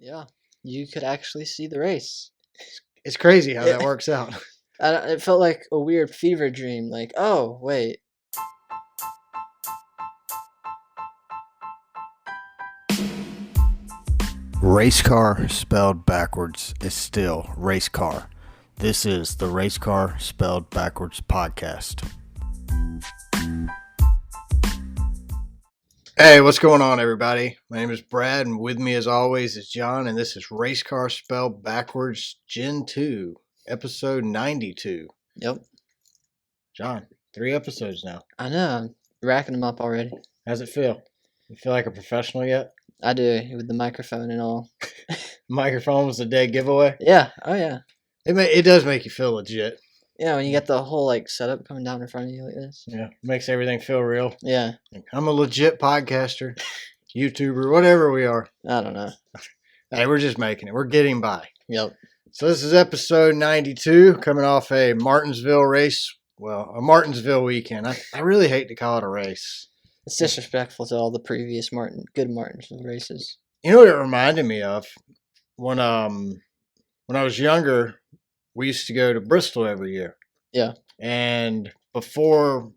Yeah, you could actually see the race. It's crazy how that works out. It felt like a weird fever dream. Like, oh, wait. Race car spelled backwards is still race car. This is the Race Car Spelled Backwards podcast. Hey, what's going on, everybody? My name is Brad, and with me, as always, is John, and this is Race Car Spelled Backwards Gen 2, episode 92. Yep. John, 3 episodes now. I know. I'm racking them up already. How's it feel? You feel like a professional yet? I do, with the microphone and all. Microphone was a dead giveaway? Yeah. Oh, yeah. It does make you feel legit. Yeah, when you get the whole, setup coming down in front of you like this. Yeah, makes everything feel real. Yeah. I'm a legit podcaster, YouTuber, whatever we are. I don't know. Hey, we're just making it. We're getting by. Yep. So this is episode 92, coming off a Martinsville race. Well, a Martinsville weekend. I really hate to call it a race. It's disrespectful to all the previous good Martinsville races. You know what it reminded me of? When I was younger, we used to go to Bristol every year. Yeah. And before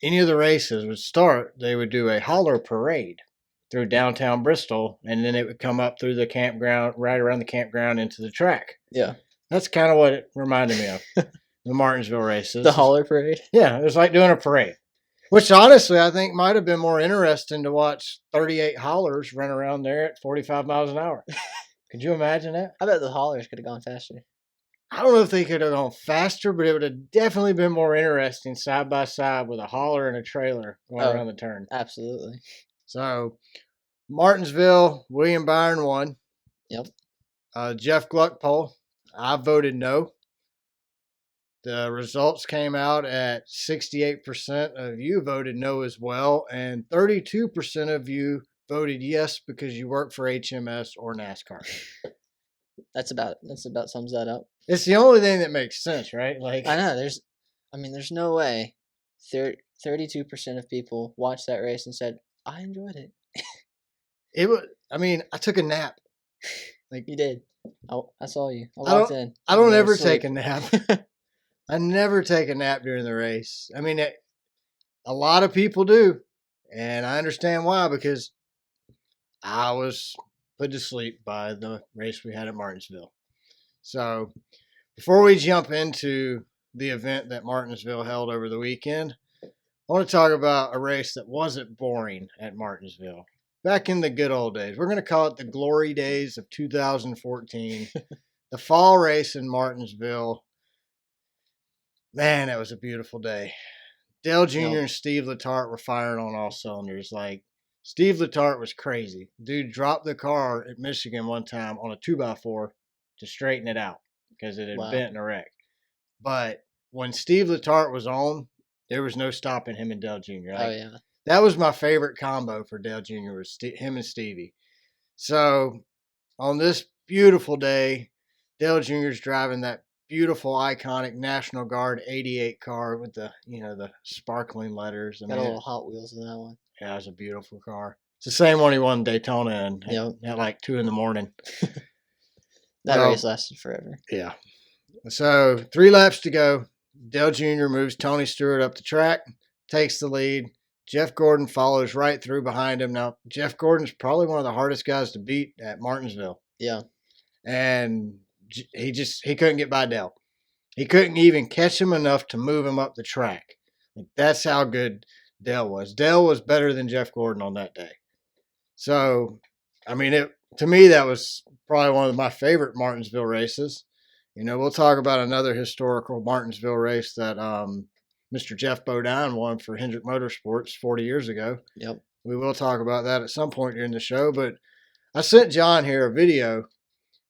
any of the races would start, they would do a holler parade through downtown Bristol, and then it would come up through the campground, right around the campground into the track. Yeah. That's kind of what it reminded me of, the Martinsville races. The holler parade? Yeah, it was like doing a parade. Which, honestly, I think might have been more interesting to watch 38 hollers run around there at 45 miles an hour. Could you imagine that? I bet the haulers could have gone faster. I don't know if they could have gone faster, but it would have definitely been more interesting side by side with a hauler and a trailer going around the turn. Absolutely. So, Martinsville, William Byron won. Yep. Jeff Gluck poll, I voted no. The results came out at 68% of you voted no as well, and 32% of you voted yes because you work for HMS or NASCAR. That's about sums that up. It's the only thing that makes sense, right? I know. There's no way 32% of people watched that race and said, I enjoyed it. I took a nap. You did. I saw you. I walked in. I don't ever take a nap. I never take a nap during the race. A lot of people do, and I understand why, because I was put to sleep by the race we had at Martinsville. So before we jump into the event that Martinsville held over the weekend, I want to talk about a race that wasn't boring at Martinsville. Back in the good old days, we're going to call it the glory days of 2014, the fall race in Martinsville. Man, that was a beautiful day. Dale Jr. and Steve Letarte were firing on all cylinders. Steve Letarte was crazy. Dude dropped the car at Michigan one time on a 2x4 to straighten it out because it had bent in a wreck. But when Steve Letarte was on, there was no stopping him and Dale Jr. Oh, yeah. That was my favorite combo for Dale Jr. was him and Stevie. So on this beautiful day, Dale Jr.'s driving that beautiful, iconic National Guard 88 car with the sparkling letters. Got a little Hot Wheels in that one. Yeah, it was a beautiful car. It's the same one he won Daytona in at 2 a.m. That race lasted forever. Yeah. So 3 laps to go. Dale Jr. moves Tony Stewart up the track, takes the lead. Jeff Gordon follows right through behind him. Now, Jeff Gordon's probably one of the hardest guys to beat at Martinsville. Yeah. And he couldn't get by Dale. He couldn't even catch him enough to move him up the track. That's how good Dale was. Dale was better than Jeff Gordon on that day. So, to me, that was probably one of my favorite Martinsville races. We'll talk about another historical Martinsville race that Mr. Jeff Bodine won for Hendrick Motorsports 40 years ago. Yep. We will talk about that at some point during the show, but I sent John here a video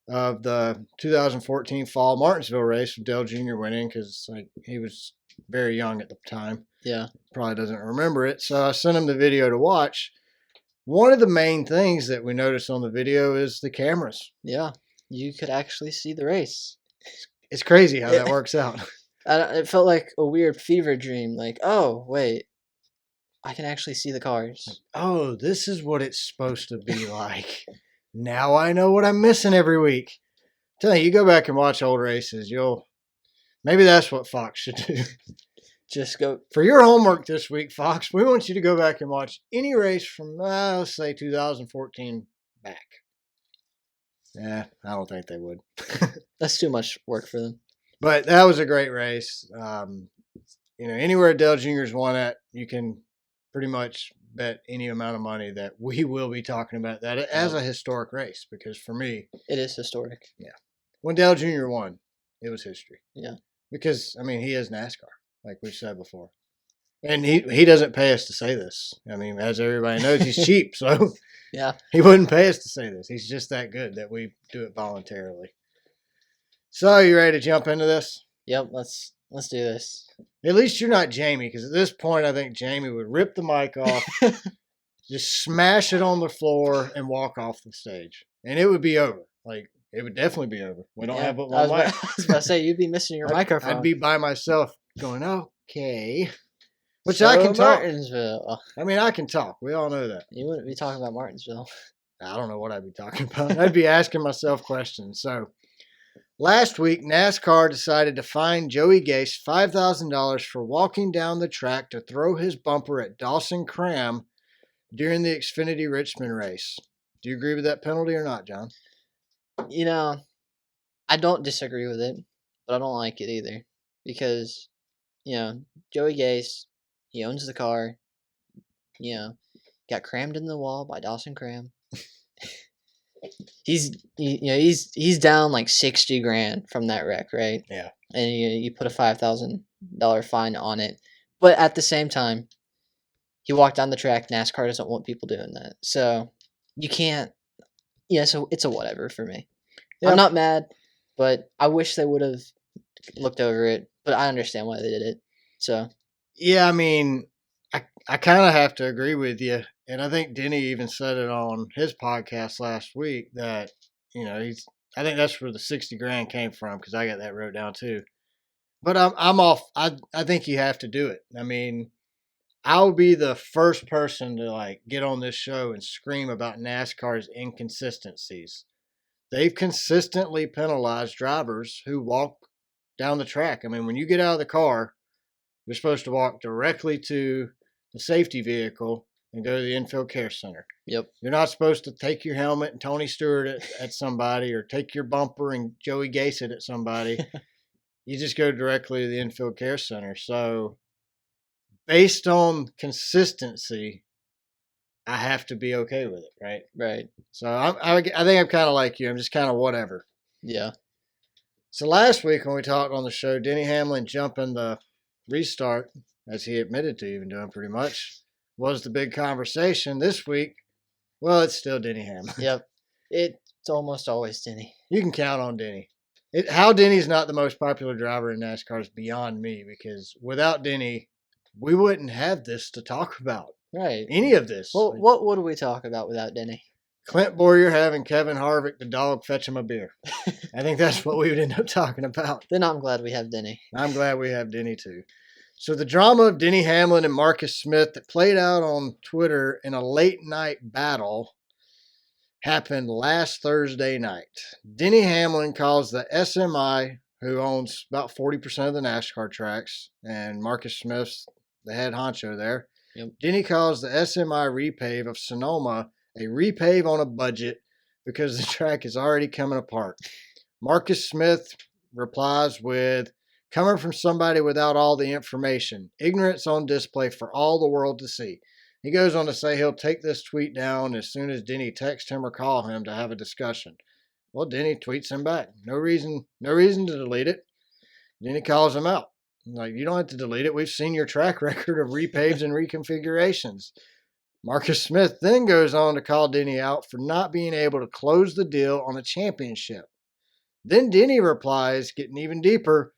of the 2014 fall Martinsville race with Dale Jr. winning because he was very young at the time. Yeah. Probably doesn't remember it. So I sent him the video to watch. One of the main things that we noticed on the video is the cameras. Yeah. You could actually see the race. It's crazy how that works out. It felt like a weird fever dream. Like, oh, wait. I can actually see the cars. Oh, this is what it's supposed to be like. Now I know what I'm missing every week. Tell you go back and watch old races. Maybe that's what Fox should do. Just go. For your homework this week, Fox, we want you to go back and watch any race from, let's say, 2014 back. Yeah, I don't think they would. That's too much work for them. But that was a great race. Anywhere Dale Jr.'s won at, you can pretty much bet any amount of money that we will be talking about that as a historic race, because for me, it is historic. Yeah. When Dale Jr. won, it was history. Yeah. Because, he is NASCAR, like we said before. And he doesn't pay us to say this. As everybody knows, he's cheap, so yeah, he wouldn't pay us to say this. He's just that good that we do it voluntarily. So, you ready to jump into this? Yep, let's do this. At least you're not Jamie, because at this point, I think Jamie would rip the mic off, just smash it on the floor, and walk off the stage. And it would be over. It would definitely be over. We don't have but one mic. I was about to say, you'd be missing your microphone. I'd be by myself going, okay. Which I can talk. Martinsville. I can talk. We all know that. You wouldn't be talking about Martinsville. I don't know what I'd be talking about. I'd be asking myself questions. So, last week, NASCAR decided to fine Joey Gase $5,000 for walking down the track to throw his bumper at Dawson Cram during the Xfinity Richmond race. Do you agree with that penalty or not, John? I don't disagree with it, but I don't like it either. Because, Joey Gase, he owns the car, got crammed in the wall by Dawson Cram. He's down like $60,000 from that wreck, right? Yeah. And you put a $5,000 fine on it, but at the same time, he walked down the track. NASCAR doesn't want people doing that, so you can't. Yeah, so it's a whatever for me. Yep. I'm not mad, but I wish they would have looked over it. But I understand why they did it. So yeah, I kind of have to agree with you. And I think Denny even said it on his podcast last week that, I think that's where the $60,000 came from, because I got that wrote down too. But I'm off. I think you have to do it. I'll be the first person to get on this show and scream about NASCAR's inconsistencies. They've consistently penalized drivers who walk down the track. When you get out of the car, you're supposed to walk directly to the safety vehicle and go to the infield care center. Yep. You're not supposed to take your helmet and Tony Stewart at somebody, or take your bumper and Joey Gase it at somebody. You just go directly to the infield care center. So, based on consistency, I have to be okay with it, right? Right. So, I think I'm kind of like you. I'm just kind of whatever. Yeah. So, last week when we talked on the show, Denny Hamlin jumping the restart, as he admitted to even doing pretty much, was the big conversation. This week, well, it's still Denny Hamlin. Yep. It's almost always Denny. You can count on Denny. How Denny's not the most popular driver in NASCAR is beyond me, because without Denny, we wouldn't have this to talk about. Right. Any of this. Well, what would we talk about without Denny? Clint Boyer having Kevin Harvick, the dog, fetch him a beer. I think that's what we would end up talking about. Then I'm glad we have Denny. I'm glad we have Denny too. So the drama of Denny Hamlin and Marcus Smith that played out on Twitter in a late night battle happened last Thursday night. Denny Hamlin calls the SMI, who owns about 40% of the NASCAR tracks, and Marcus Smith's the head honcho there. Yep. Denny calls the SMI repave of Sonoma a repave on a budget because the track is already coming apart. Marcus Smith replies with, "Coming from somebody without all the information, ignorance on display for all the world to see." He goes on to say he'll take this tweet down as soon as Denny texts him or call him to have a discussion. Well, Denny tweets him back. No reason to delete it. Denny calls him out. You don't have to delete it. We've seen your track record of repaves and reconfigurations. Marcus Smith then goes on to call Denny out for not being able to close the deal on a championship. Then Denny replies, getting even deeper,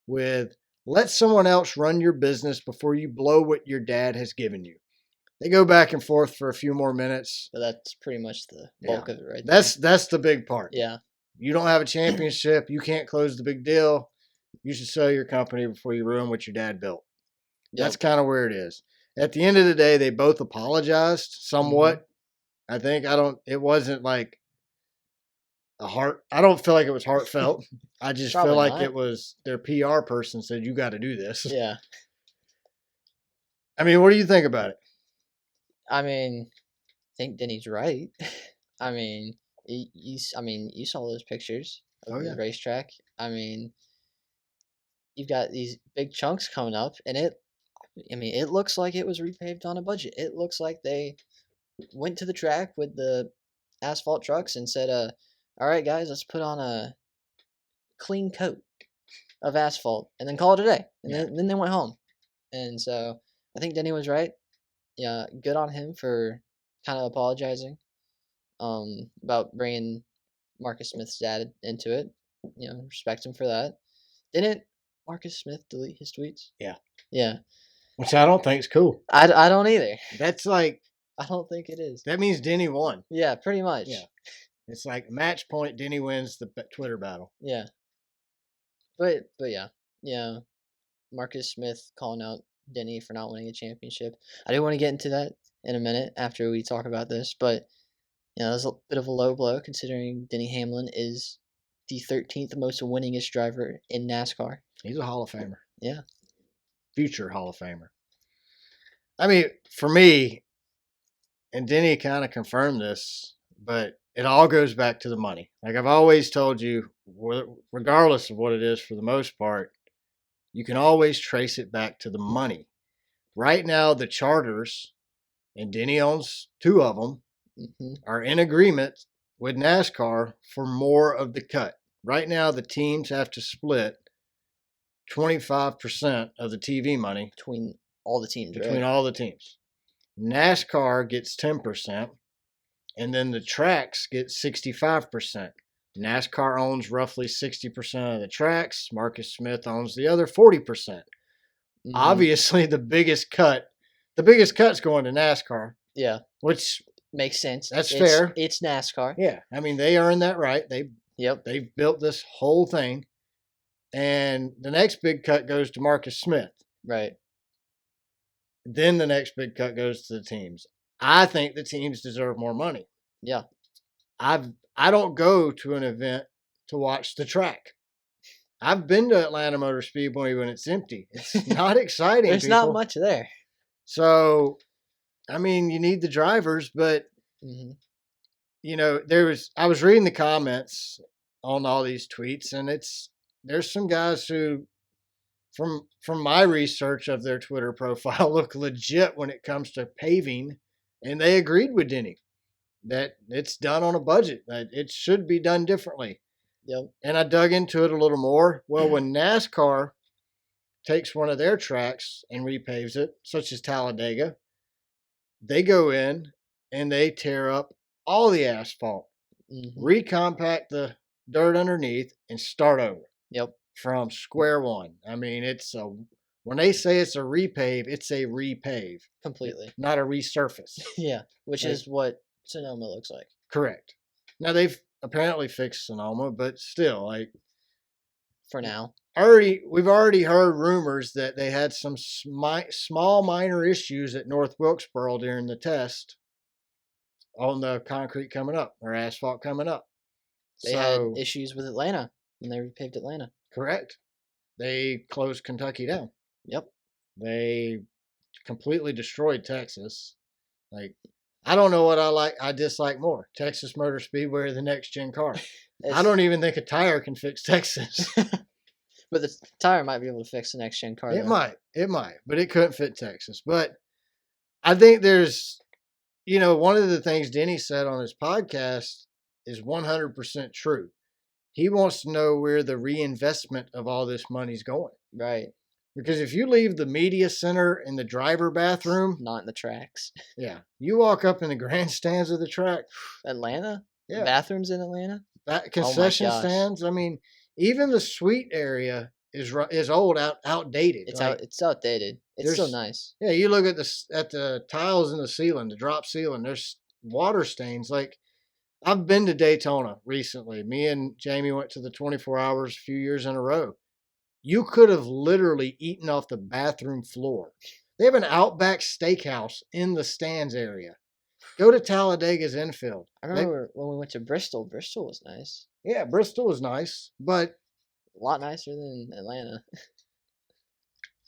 with, "Let someone else run your business before you blow what your dad has given you." They go back and forth for a few more minutes. But that's pretty much the bulk of it right there. That's the big part. Yeah. You don't have a championship. You can't close the big deal. You should sell your company before you ruin what your dad built. Yep. That's kind of where it is. At the end of the day, they both apologized somewhat. Mm-hmm. I think it wasn't like I don't feel like it was heartfelt. I just feel Probably like not. it was their PR person said, you got to do this. Yeah. I mean, what do you think about it? I mean, I think Denny's right. I mean, you saw those pictures of Oh, the yeah. racetrack. I mean, you've got these big chunks coming up, and it looks like it was repaved on a budget. It looks like they went to the track with the asphalt trucks and said, all right, guys, let's put on a clean coat of asphalt and then call it a day. And Yeah. then they went home. And so I think Denny was right. Yeah, good on him for kind of apologizing about bringing Marcus Smith's dad into it. Respect him for that. Didn't Marcus Smith delete his tweets? Yeah. Yeah. Which I don't think is cool. I don't either. That's like, I don't think it is. that means Denny won. Yeah, pretty much. Yeah. It's like match point, Denny wins the Twitter battle. Yeah. But yeah, Marcus Smith calling out Denny for not winning a championship. I do want to get into that in a minute after we talk about this, but that was a bit of a low blow considering Denny Hamlin is the 13th most winningest driver in NASCAR. He's a Hall of Famer. Yeah. Future Hall of Famer. I mean, for me, and Denny kind of confirmed this, but it all goes back to the money. Like I've always told you, regardless of what it is for the most part, you can always trace it back to the money. Right now, the charters, and Denny owns 2 of them, are in agreement with NASCAR for more of the cut. Right now, the teams have to split 25% of the TV money Between all the teams, between right? all the teams. NASCAR gets 10%, and then the tracks get 65%. NASCAR owns roughly 60% of the tracks. Marcus Smith owns the other 40%. Obviously, the biggest cut's going to NASCAR. Yeah. Which makes sense. That's fair. It's NASCAR. Yeah. I mean, they earned that right. Yep. They've built this whole thing. And the next big cut goes to Marcus Smith. Right. Then the next big cut goes to the teams. I think the teams deserve more money. Yeah. I don't go to an event to watch the track. I've been to Atlanta Motor Speedway when it's empty. It's not exciting. There's not much there. So, I mean, you need the drivers, but I was reading the comments on all these tweets, and there's some guys who, from my research of their Twitter profile, look legit when it comes to paving, and they agreed with Denny that it's done on a budget, that it should be done differently. Yep. And I dug into it a little more. Well, when NASCAR takes one of their tracks and repaves it, such as Talladega, they go in and they tear up all the asphalt, recompact the dirt underneath, and start over. Yep. From square one. I mean, when they say it's a repave, it's a repave. Completely. Not a resurface. Yeah, which is what Sonoma looks like. Correct. Now, they've apparently fixed Sonoma, but still, for now. We've already heard rumors that they had some small minor issues at North Wilkesboro during the test on the concrete coming up, or asphalt coming up. They had issues with Atlanta when they repaved Atlanta. Correct. They closed Kentucky down. Yep. They completely destroyed Texas. I don't know what I dislike more, Texas Motor Speedway or the next gen car. I don't even think a tire can fix Texas. But the tire might be able to fix the next gen car. It might, but it couldn't fit Texas. But I think there's, one of the things Denny said on his podcast is 100% true. He wants to know where the reinvestment of all this money's going. Right. Because if you leave the media center and the driver bathroom. Not in the tracks. Yeah. You walk up in the grandstands of the track. Atlanta? Yeah. The bathrooms in Atlanta? Concession stands. I mean, even the suite area is old, outdated. It's outdated. It's still nice. Yeah, you look at the tiles in the ceiling, the drop ceiling, there's water stains. I've been to Daytona recently. Me and Jamie went to the 24 hours a few years in a row. You could have literally eaten off the bathroom floor. They have an Outback Steakhouse in the stands area. Go to Talladega's infield. I remember when we went to Bristol. Bristol was nice. Yeah, Bristol was nice, but A lot nicer than Atlanta.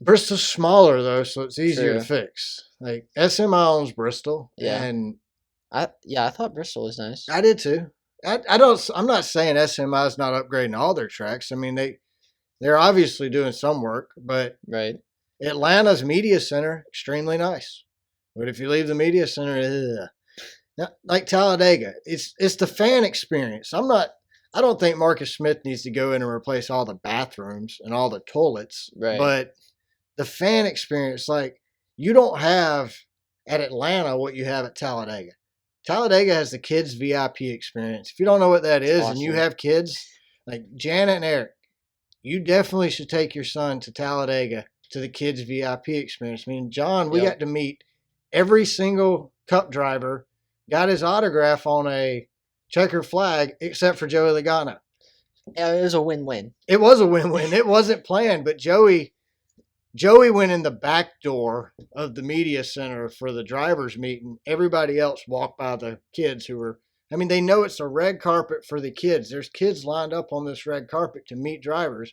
Bristol's smaller though, so it's easier to True. fix. Like SMI owns Bristol, Yeah. and I thought Bristol was nice. I did too. I don't. I'm not saying SMI is not upgrading all their tracks. I mean they're obviously doing some work, but Right. Atlanta's media center extremely nice. But if you leave the media center, ugh. Now, like Talladega, it's the fan experience. I don't think Marcus Smith needs to go in and replace all the bathrooms and all the toilets. Right. But the fan experience, like you don't have at Atlanta what you have at Talladega. Talladega has the kids VIP experience. If you don't know what that is and you Awesome. have kids, like Janet and Eric, you definitely should take your son to Talladega to the kids VIP experience. I mean, John, we Yep. got to meet every single cup driver, got his autograph on a checker flag except for Joey Logano. Yeah, it was a win-win. It was a win-win. It wasn't planned, but Joey went in the back door of the media center for the drivers meeting. Everybody else walked by the kids who were, I mean, they know it's a red carpet for the kids. There's kids lined up on this red carpet to meet drivers.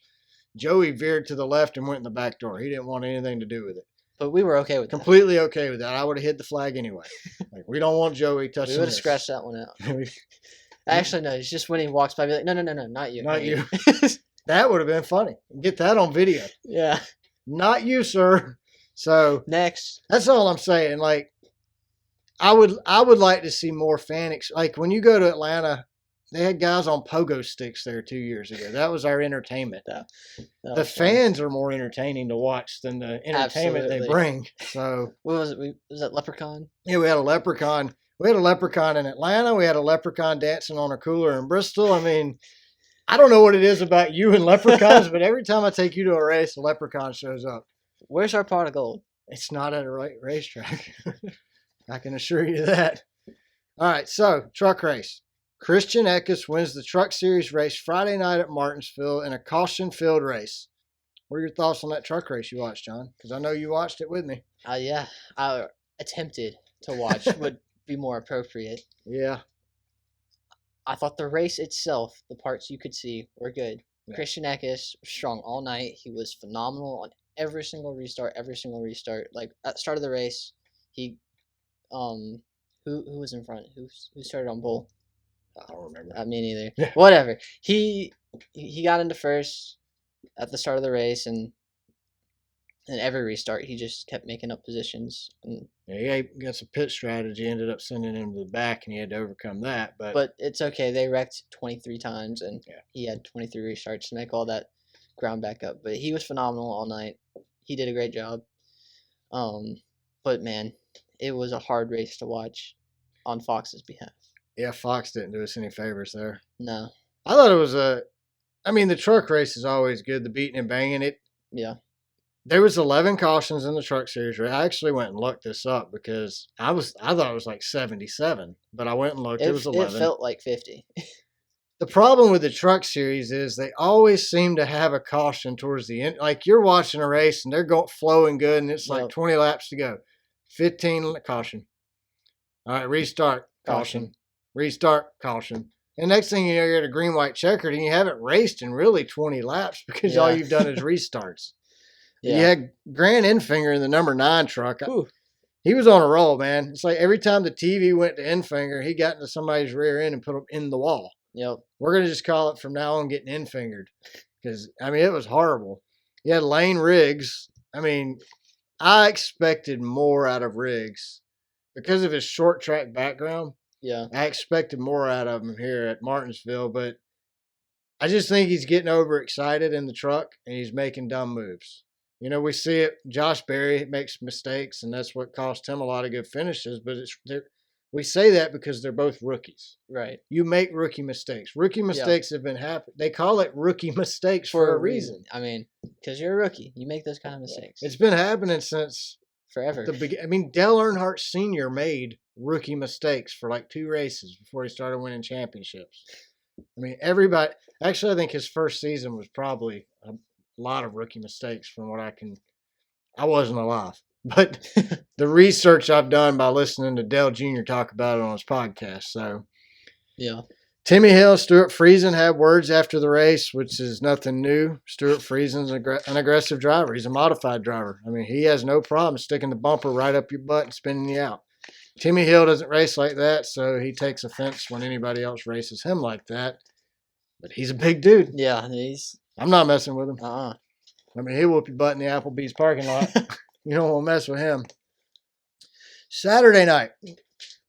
Joey veered to the left and went in the back door. He didn't want anything to do with it. But we were okay with that. Completely okay with that. I would have hid the flag anyway. Like, we don't want Joey touching We would have this. scratched that one out. Actually, no. It's just when he walks by, be like, no, not you. Not you. That would have been funny. Get that on video. Yeah. Not you, sir. So Next. that's all I'm saying. Like, I would like to see more like when you go to Atlanta, they had guys on pogo sticks there 2 years ago. That was our entertainment. That The was fun. fans are more entertaining to watch than the entertainment they Absolutely. bring. So What was it? Was that Leprechaun? yeah, we had a leprechaun. We had a leprechaun in Atlanta. We had a leprechaun dancing on a cooler in Bristol. I mean, I don't know what it is about you and leprechauns, but every time I take you to a race, a leprechaun shows up. Where's our pot of gold? It's not at a racetrack. I can assure you that. All right, so truck race. Christian Eckes wins the Truck Series race Friday night at Martinsville in a caution-filled race. What are your thoughts on that truck race you watched, John? Because I know you watched it with me. Yeah. I attempted to watch would be more appropriate. Yeah. I thought the race itself, the parts you could see, were good. Yeah. Christian Eckes was strong all night. He was phenomenal on every single restart. Like at the start of the race, he, who was in front? Who started on pole? I don't remember. Me neither. Yeah. Whatever. He got into first at the start of the race, and every restart he just kept making up positions. And, Yeah, he got some pit strategy, ended up sending him to the back, and he had to overcome that. but it's okay. They wrecked 23 times, and Yeah. he had 23 restarts to make all that ground back up. But he was phenomenal all night. He did a great job. But man, it was a hard race to watch on Fox's behalf. Yeah, Fox didn't do us any favors there. No. I thought it was the truck race is always good, the beating and banging. Yeah. There was 11 cautions in the Truck Series race. I actually went and looked this up because I thought it was like 77, but I went and looked. It was 11. It felt like 50. The problem with the Truck Series is they always seem to have a caution towards the end. Like you're watching a race and they're flowing good, and it's like Yep. 20 laps to go. 15 caution. All right, restart, caution. Restart, caution. And next thing you know, you're at a green, white checkered, and you haven't raced in really 20 laps because all Yeah. you've done is restarts. Yeah. You had Grant Enfinger in the number 9 truck. Ooh. He was on a roll, man. It's like every time the TV went to Enfinger, he got into somebody's rear end and put him in the wall. Yep. We're going to just call it from now on getting Enfingered because, I mean, it was horrible. You had Lane Riggs. I mean, I expected more out of Riggs because of his short track background. Yeah. I expected more out of him here at Martinsville, but I just think he's getting overexcited in the truck and he's making dumb moves. You know, we see it. Josh Berry makes mistakes, and that's what cost him a lot of good finishes. But we say that because they're both rookies. Right. You make rookie mistakes. Rookie mistakes have been happening. They call it rookie mistakes for a reason. I mean, because you're a rookie, you make those kind of mistakes. It's been happening since forever. the beginning. I mean, Dale Earnhardt Sr. made rookie mistakes for like 2 races before he started winning championships. I mean, everybody. Actually, I think his first season was probably a lot of rookie mistakes from what I wasn't alive. but the research I've done by listening to Dale Jr. talk about it on his podcast. So, yeah. Timmy Hill, Stuart Friesen had words after the race, which is nothing new. Stuart Friesen's an aggressive driver. He's a modified driver. I mean, he has no problem sticking the bumper right up your butt and spinning you out. Timmy Hill doesn't race like that, so he takes offense when anybody else races him like that. But he's a big dude. Yeah, I'm not messing with him. Uh-uh. I mean, he'll whoop your butt in the Applebee's parking lot. You don't want to mess with him. Saturday night,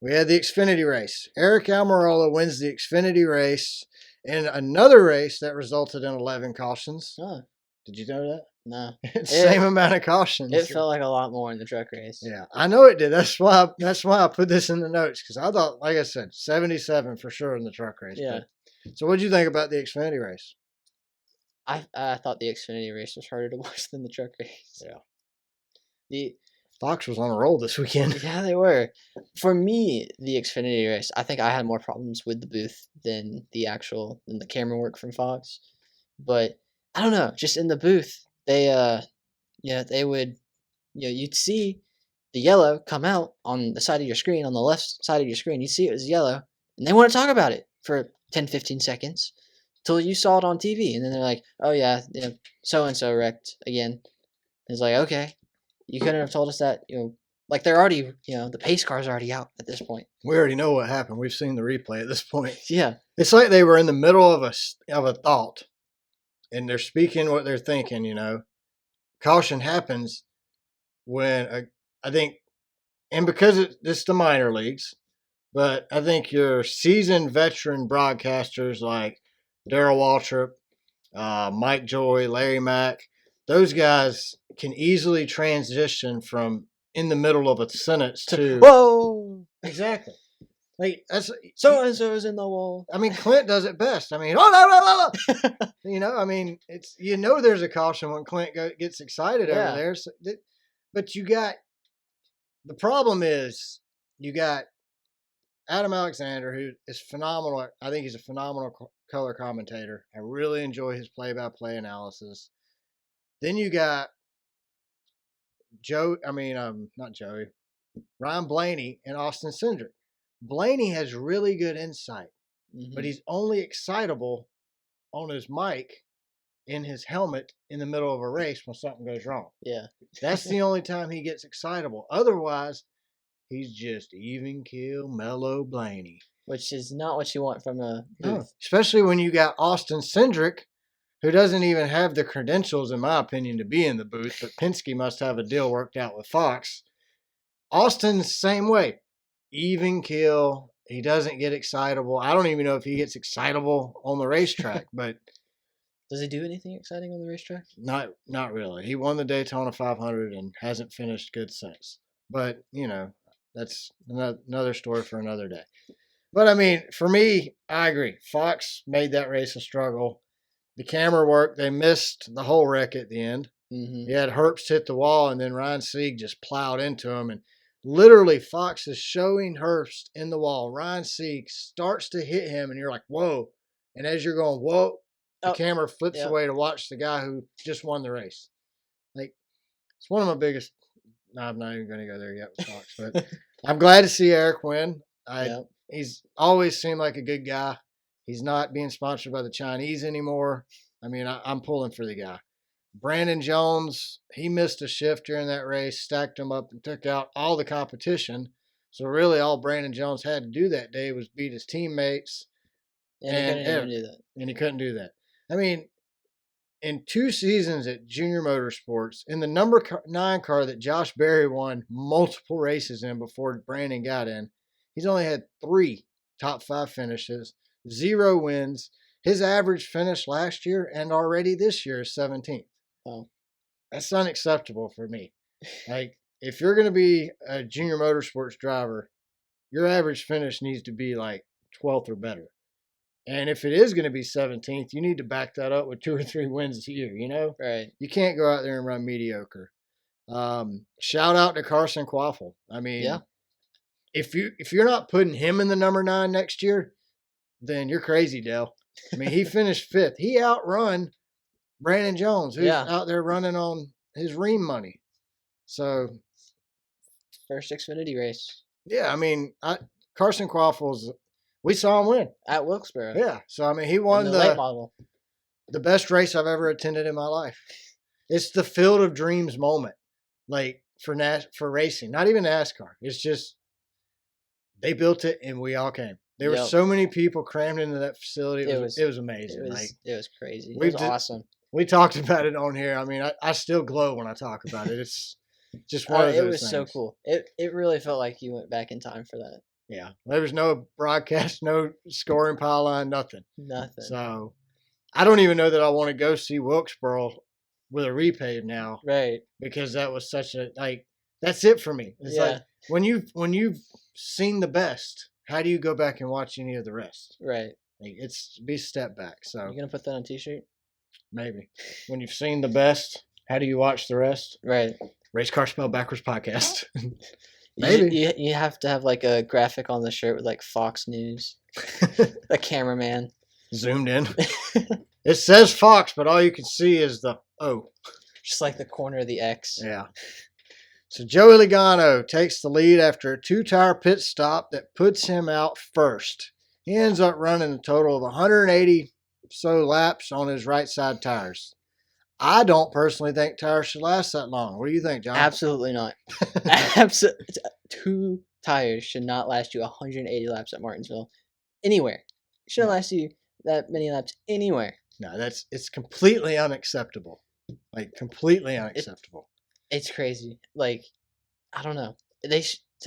we had the Xfinity race. Eric Almirola wins the Xfinity race in another race that resulted in 11 cautions. Oh, Did you know that? no. Same amount of cautions. It felt like a lot more in the truck race. Yeah, I know it did. That's why I put this in the notes, because I thought, like I said, 77 for sure in the truck race. Yeah. So what did you think about the Xfinity race? I thought the Xfinity race was harder to watch than the truck race. Yeah. Fox was on a roll this weekend. Yeah, they were. For me, the Xfinity race, I think I had more problems with the booth than the camera work from Fox. But I don't know, just in the booth, they would, you'd see the yellow come out on the side of your screen, on the left side of your screen. You'd see it was yellow, and they want to talk about it for 10, 15 seconds till you saw it on TV. And then they're like, oh yeah, so-and-so wrecked again. It's like, okay. You couldn't have told us that, like they're already, the pace car's already out at this point. We already know what happened. We've seen the replay at this point. Yeah. It's like they were in the middle of a thought, and they're speaking what they're thinking, Caution happens when, I think, and because this is the minor leagues, but I think your seasoned veteran broadcasters like Darrell Waltrip, Mike Joy, Larry Mack, those guys can easily transition from in the middle of a sentence to whoa. Exactly. Like that's so-and-so is in the wall. I mean, Clint does it best. I mean, oh no. I mean, it's there's a caution when Clint gets excited over there. So, but the problem is you got Adam Alexander, who is phenomenal. I think he's a phenomenal color commentator. I really enjoy his play-by-play analysis. Then you got Ryan Blaney and Austin Cindric. Blaney has really good insight, but he's only excitable on his mic in his helmet in the middle of a race when something goes wrong. Yeah. That's the only time he gets excitable. Otherwise, he's just even keel, mellow Blaney. Which is not what you want from a booth. No, especially when you got Austin Cindric, who doesn't even have the credentials, in my opinion, to be in the booth, but Penske must have a deal worked out with Fox. Austin's same way. Even keel. He doesn't get excitable. I don't even know if he gets excitable on the racetrack, but does he do anything exciting on the racetrack? Not really. He won the Daytona 500 and hasn't finished good since. But, that's another story for another day. But, I mean, for me, I agree. Fox made that race a struggle. The camera work, they missed the whole wreck at the end. Mm-hmm. You had Herbst hit the wall, and then Ryan Sieg just plowed into him. And literally, Fox is showing Herbst in the wall. Ryan Sieg starts to hit him, and you're like, whoa. And as you're going, whoa, the camera flips away to watch the guy who just won the race. Like, it's one of my biggest. No, I'm not even going to go there yet with Fox. But I'm glad to see Eric win. He's always seemed like a good guy. He's not being sponsored by the Chinese anymore. I mean, I'm pulling for the guy. Brandon Jones, he missed a shift during that race, stacked him up and took out all the competition. So really all Brandon Jones had to do that day was beat his teammates. And he couldn't even do that. And he couldn't do that. I mean, in 2 seasons at Junior Motorsports, in the number 9 car that Josh Berry won multiple races in before Brandon got in, he's only had 3 top 5 finishes, 0 wins. His average finish last year and already this year is 17th. Oh. That's unacceptable for me. Like, if you're going to be a Junior Motorsports driver, your average finish needs to be like 12th or better. And if it is going to be 17th, you need to back that up with 2 or 3 wins a year, Right. You can't go out there and run mediocre. Shout out to Carson Quaffle. I mean, if you're not putting him in the number 9 next year, then you're crazy, Dale. I mean, he finished 5th. He outrun Brandon Jones, who's out there running on his ream money. So first Xfinity race Yeah, I mean, Carson Quaffles, we saw him win. at Wilkesboro. Yeah, so I mean, he In won the late model. the best race I've ever attended in my life. It's the Field of Dreams moment, like for racing, not even NASCAR. It's just they built it and we all came. There were so many people crammed into that facility. It was amazing. It was crazy. It was awesome. We talked about it on here. I mean, I still glow when I talk about it. It's just one of those It was things. so cool. It really felt like you went back in time for that. Yeah. There was no broadcast, no scoring pile line, nothing. Nothing. So I don't even know that I want to go see Wilkesboro with a repave now. Right. Because that was such a, that's it for me. It's like when you've seen the best, how do you go back and watch any of the rest? Right. Like, it's be a step back. So you gonna put that on a t-shirt? Maybe. When you've seen the best, how do you watch the rest? Right. Race Car Spelled Backwards podcast. Maybe. You have to have like a graphic on the shirt with like Fox News. A cameraman. Zoomed in. It says Fox, but all you can see is the O. Just like the corner of the X. Yeah. So Joey Logano takes the lead after a 2-tire pit stop that puts him out first. He ends up running a total of 180 so laps on his right side tires. I don't personally think tires should last that long. What do you think, John? Absolutely not. 2 tires should not last you 180 laps at Martinsville. Anywhere. It shouldn't last you that many laps anywhere. No, it's completely unacceptable. Like, completely unacceptable. It's crazy. Like, I don't know.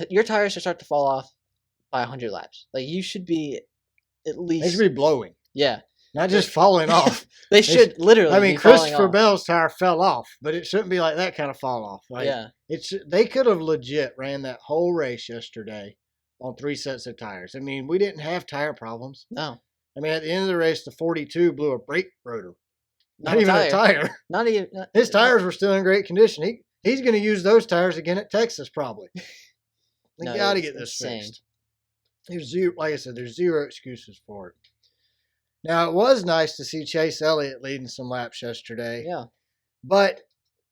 Your tires should start to fall off by 100 laps. Like, you should be at least... They should be blowing. Yeah. Not just falling off. They should literally. I mean, Christopher Bell's tire fell off, but it shouldn't be like that kind of fall off. Like, yeah. They could have legit ran that whole race yesterday on 3 sets of tires. I mean, we didn't have tire problems. No. I mean, at the end of the race, the 42 blew a brake rotor. Not even a tire. Not even. His tires were still in great condition. He's going to use those tires again at Texas, probably. We got to get this fixed. There's zero, like I said, there's zero excuses for it. Now, it was nice to see Chase Elliott leading some laps yesterday. Yeah. But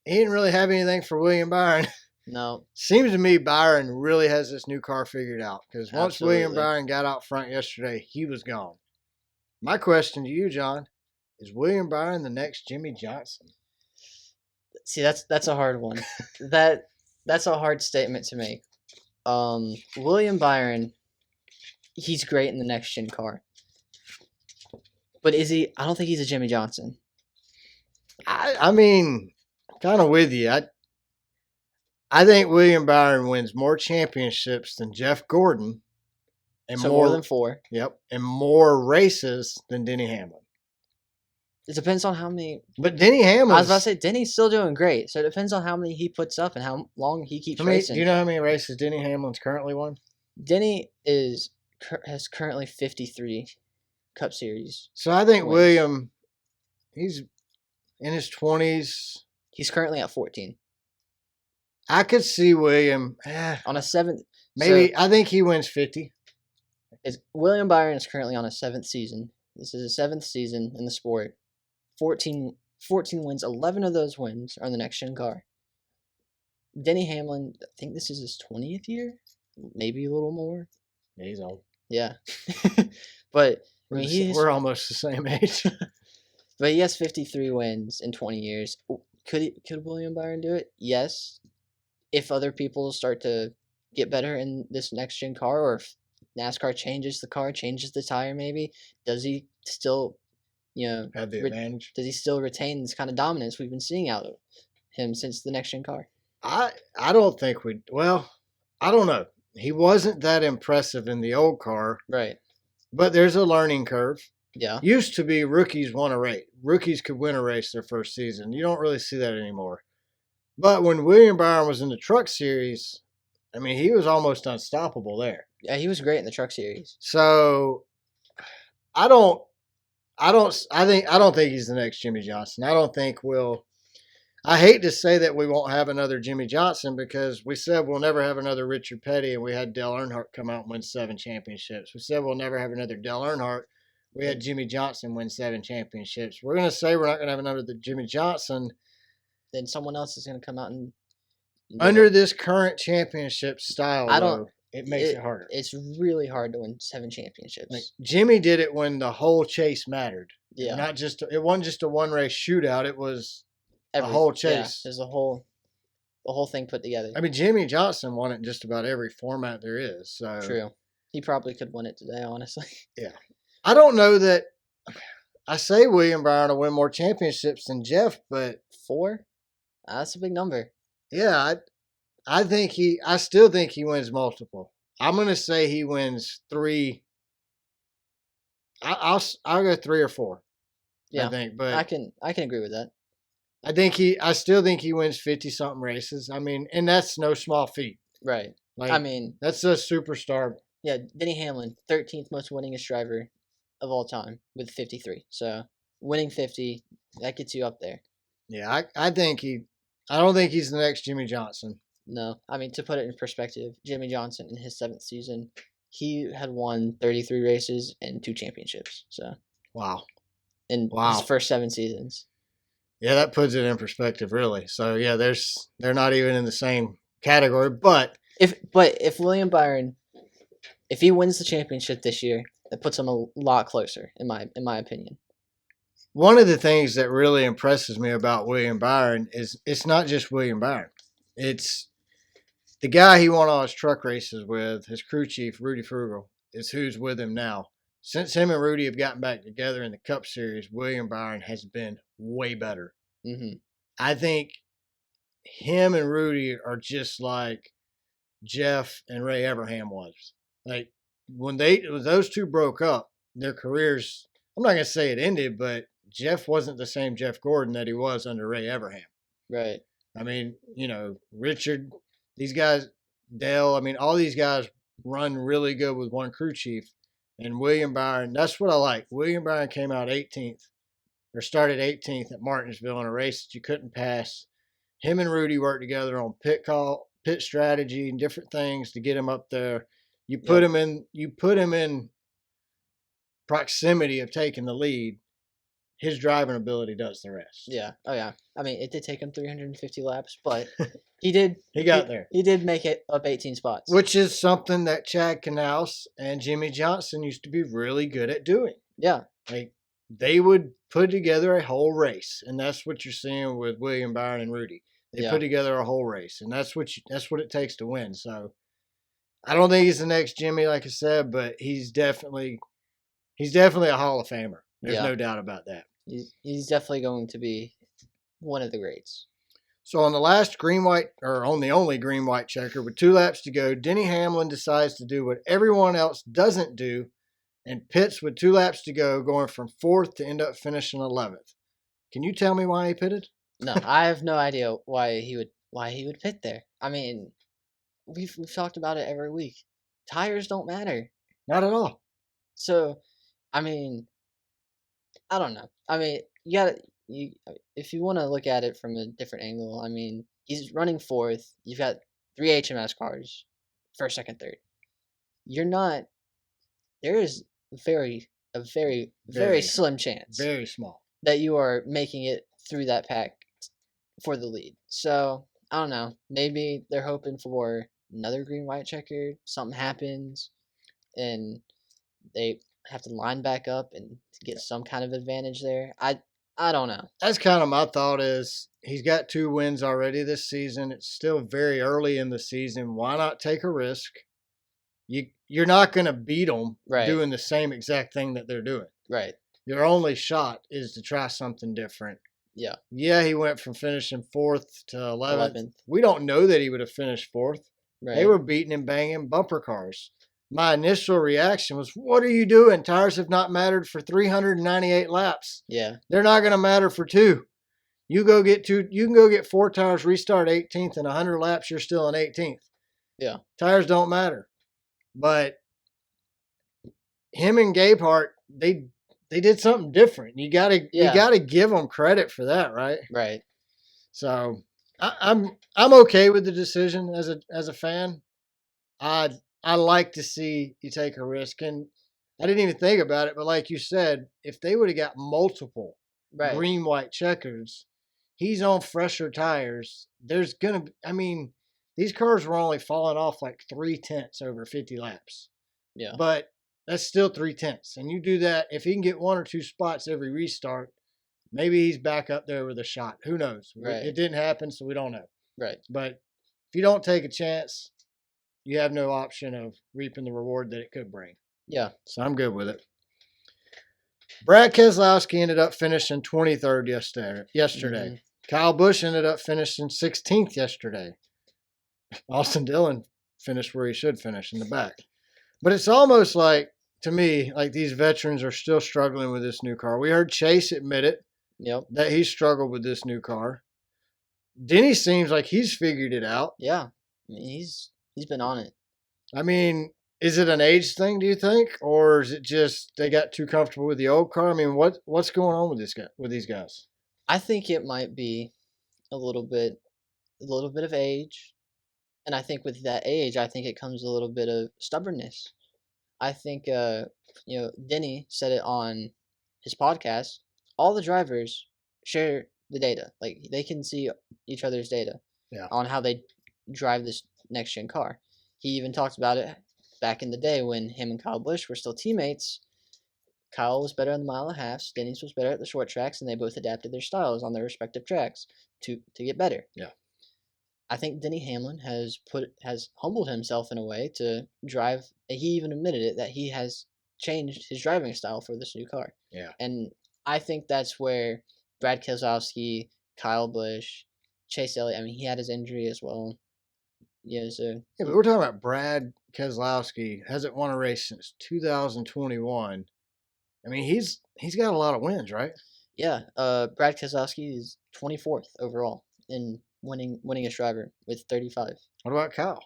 he didn't really have anything for William Byron. No. Seems to me Byron really has this new car figured out. Because once William Byron got out front yesterday, he was gone. My question to you, John, is William Byron the next Jimmy Johnson? See, that's a hard one. That's a hard statement to make. William Byron, he's great in the next gen car. But is he? I don't think he's a Jimmy Johnson. I mean, kind of with you. I think William Byron wins more championships than Jeff Gordon. And so more than 4. Yep. And more races than Denny Hamlin. It depends on how many. But Denny Hamlin. I was about to say, Denny's still doing great. So it depends on how many he puts up and how long he keeps racing. Do you know how many races Denny Hamlin's currently won? Denny has currently 53 Cup Series. So I think William, he's in his 20s. He's currently at 14. I could see William. On a 7th. Maybe, I think he wins 50. William Byron is currently on a 7th season. This is his 7th season in the sport. 14 wins. 11 of those wins are in the next gen car. Denny Hamlin, I think this is his 20th year, maybe a little more. Yeah, he's old. Yeah, but I mean, we're almost the same age. But he has 53 wins in 20 years. Could William Byron do it? Yes. If other people start to get better in this next gen car, or if NASCAR changes the car, changes the tire, maybe does he still, have the advantage? Does he still retain this kind of dominance we've been seeing out of him since the next gen car? I don't think we. Well, I don't know. He wasn't that impressive in the old car, right? But there's a learning curve. Yeah. Used to be rookies won a race. Rookies could win a race their first season. You don't really see that anymore. But when William Byron was in the Truck Series, I mean, he was almost unstoppable there. Yeah, he was great in the Truck Series. So I don't think he's the next Jimmy Johnson. I don't think I hate to say that we won't have another Jimmy Johnson, because we said we'll never have another Richard Petty, and we had Dale Earnhardt come out and win 7 championships. We said we'll never have another Dale Earnhardt. We had Jimmy Johnson win 7 championships. We're going to say we're not going to have another Jimmy Johnson. Then someone else is going to come out and Under this current championship style, I don't. though, it makes it harder. It's really hard to win 7 championships. Like Jimmy did it when the whole chase mattered. Yeah. It wasn't just a one race shootout. It was a whole chase. Yeah, there's the whole thing put together. I mean, Jimmy Johnson won it in just about every format there is. So true. He probably could win it today, honestly. Yeah. I don't know that I say William Byron will win more championships than Jeff, but 4? That's a big number. Yeah, I still think he wins multiple. I'm gonna say he wins 3. I'll go 3 or 4. Yeah, I think, but I can agree with that. I still think he wins 50 something races. I mean, and that's no small feat. Right. Like, I mean, that's a superstar. Yeah, Denny Hamlin, 13th most winningest driver of all time with 53. So winning 50, that gets you up there. Yeah, I don't think he's the next Jimmy Johnson. No, I mean, to put it in perspective, Jimmy Johnson in his 7th season, he had won 33 races and 2 championships. So wow, in his first 7 seasons. Yeah, that puts it in perspective, really. So yeah, they're not even in the same category. But if William Byron, if he wins the championship this year, that puts him a lot closer, in my opinion. One of the things that really impresses me about William Byron is it's not just William Byron. It's the guy he won all his truck races with, his crew chief, Rudy Frugal, is who's with him now. Since him and Rudy have gotten back together in the Cup Series, William Byron has been way better. Mm-hmm. I think him and Rudy are just like Jeff and Ray Abraham was. Like when those two broke up, their careers, I'm not going to say it ended, but Jeff wasn't the same Jeff Gordon that he was under Ray Abraham. Right. I mean, Richard, these guys, Dale, I mean, all these guys run really good with one crew chief. And William Byron, that's what I like. William Byron came out 18th or started 18th at Martinsville in a race that you couldn't pass. Him and Rudy worked together on pit strategy and different things to get him up there. You put him in proximity of taking the lead. His driving ability does the rest. Yeah. Oh yeah. I mean, it did take him 350 laps, but he did. He got there. He did make it up 18 spots, which is something that Chad Knaus and Jimmy Johnson used to be really good at doing. Yeah. Like they would put together a whole race, and that's what you're seeing with William Byron and Rudy. They put together a whole race, and that's what it takes to win. So I don't think he's the next Jimmy, like I said, but he's definitely a Hall of Famer. There's no doubt about that. He's definitely going to be one of the greats. So on the last on the only green-white checker with 2 laps to go, Denny Hamlin decides to do what everyone else doesn't do and pits with 2 laps to go, going from 4th to end up finishing 11th. Can you tell me why he pitted? No, I have no idea why he would pit there. I mean, we've talked about it every week. Tires don't matter. Not at all. So, I mean, I don't know. I mean, if you want to look at it from a different angle, I mean, he's running 4th. You've got 3 HMS cars, 1st, 2nd, 3rd. There is a very slim chance. Very small. That you are making it through that pack for the lead. So, I don't know. Maybe they're hoping for another green-white checker. Something happens, and they have to line back up and get some kind of advantage there. I don't know. That's kind of my thought is he's got 2 wins already this season. It's still very early in the season. Why not take a risk? You're not going to beat them doing the same exact thing that they're doing. Right. Your only shot is to try something different. Yeah. Yeah, he went from finishing 4th to 11th. We don't know that he would have finished 4th. Right. They were beating and banging bumper cars. My initial reaction was, what are you doing? Tires have not mattered for 398 laps. Yeah. They're not going to matter for 2. You can go get 4 tires, restart 18th, and 100 laps, you're still in 18th. Yeah. Tires don't matter. But him and Gabehart, they did something different. You gotta give them credit for that, right? Right. So I'm okay with the decision as a fan. I like to see you take a risk, and I didn't even think about it, but like you said, if they would have got multiple green-white checkers, he's on fresher tires. these cars were only falling off like 3/10 over 50 laps. Yeah. But that's still 3/10. And you do that, if he can get 1 or 2 spots every restart, maybe he's back up there with a shot. Who knows? Right. It didn't happen, so we don't know. Right. But if you don't take a chance, you have no option of reaping the reward that it could bring. Yeah. So I'm good with it. Brad Keselowski ended up finishing 23rd yesterday. Mm-hmm. Kyle Busch ended up finishing 16th yesterday. Austin Dillon finished where he should finish, in the back. But it's almost like, to me, like these veterans are still struggling with this new car. We heard Chase admit it, that he struggled with this new car. Denny seems like he's figured it out. Yeah. I mean, he's been on it. I mean, is it an age thing, do you think? Or is it just they got too comfortable with the old car? I mean, what's going on with these guys? I think it might be a little bit of age. And I think with that age, I think it comes a little bit of stubbornness. I think, Denny said it on his podcast. All the drivers share the data. Like, they can see each other's data on how they drive this next-gen car. He even talked about it back in the day when him and Kyle Busch were still teammates. Kyle was better on the mile and a half. Denny's was better at the short tracks, and they both adapted their styles on their respective tracks to get better. Yeah. I think Denny Hamlin has humbled himself in a way to drive. He even admitted it, that he has changed his driving style for this new car. Yeah. And I think that's where Brad Keselowski, Kyle Busch, Chase Elliott, I mean, he had his injury as well. Yeah, but we're talking about Brad Keselowski. Hasn't won a race since 2021. I mean, he's got a lot of wins, right? Yeah. Brad Keselowski is 24th overall in winningest driver with 35. What about Kyle?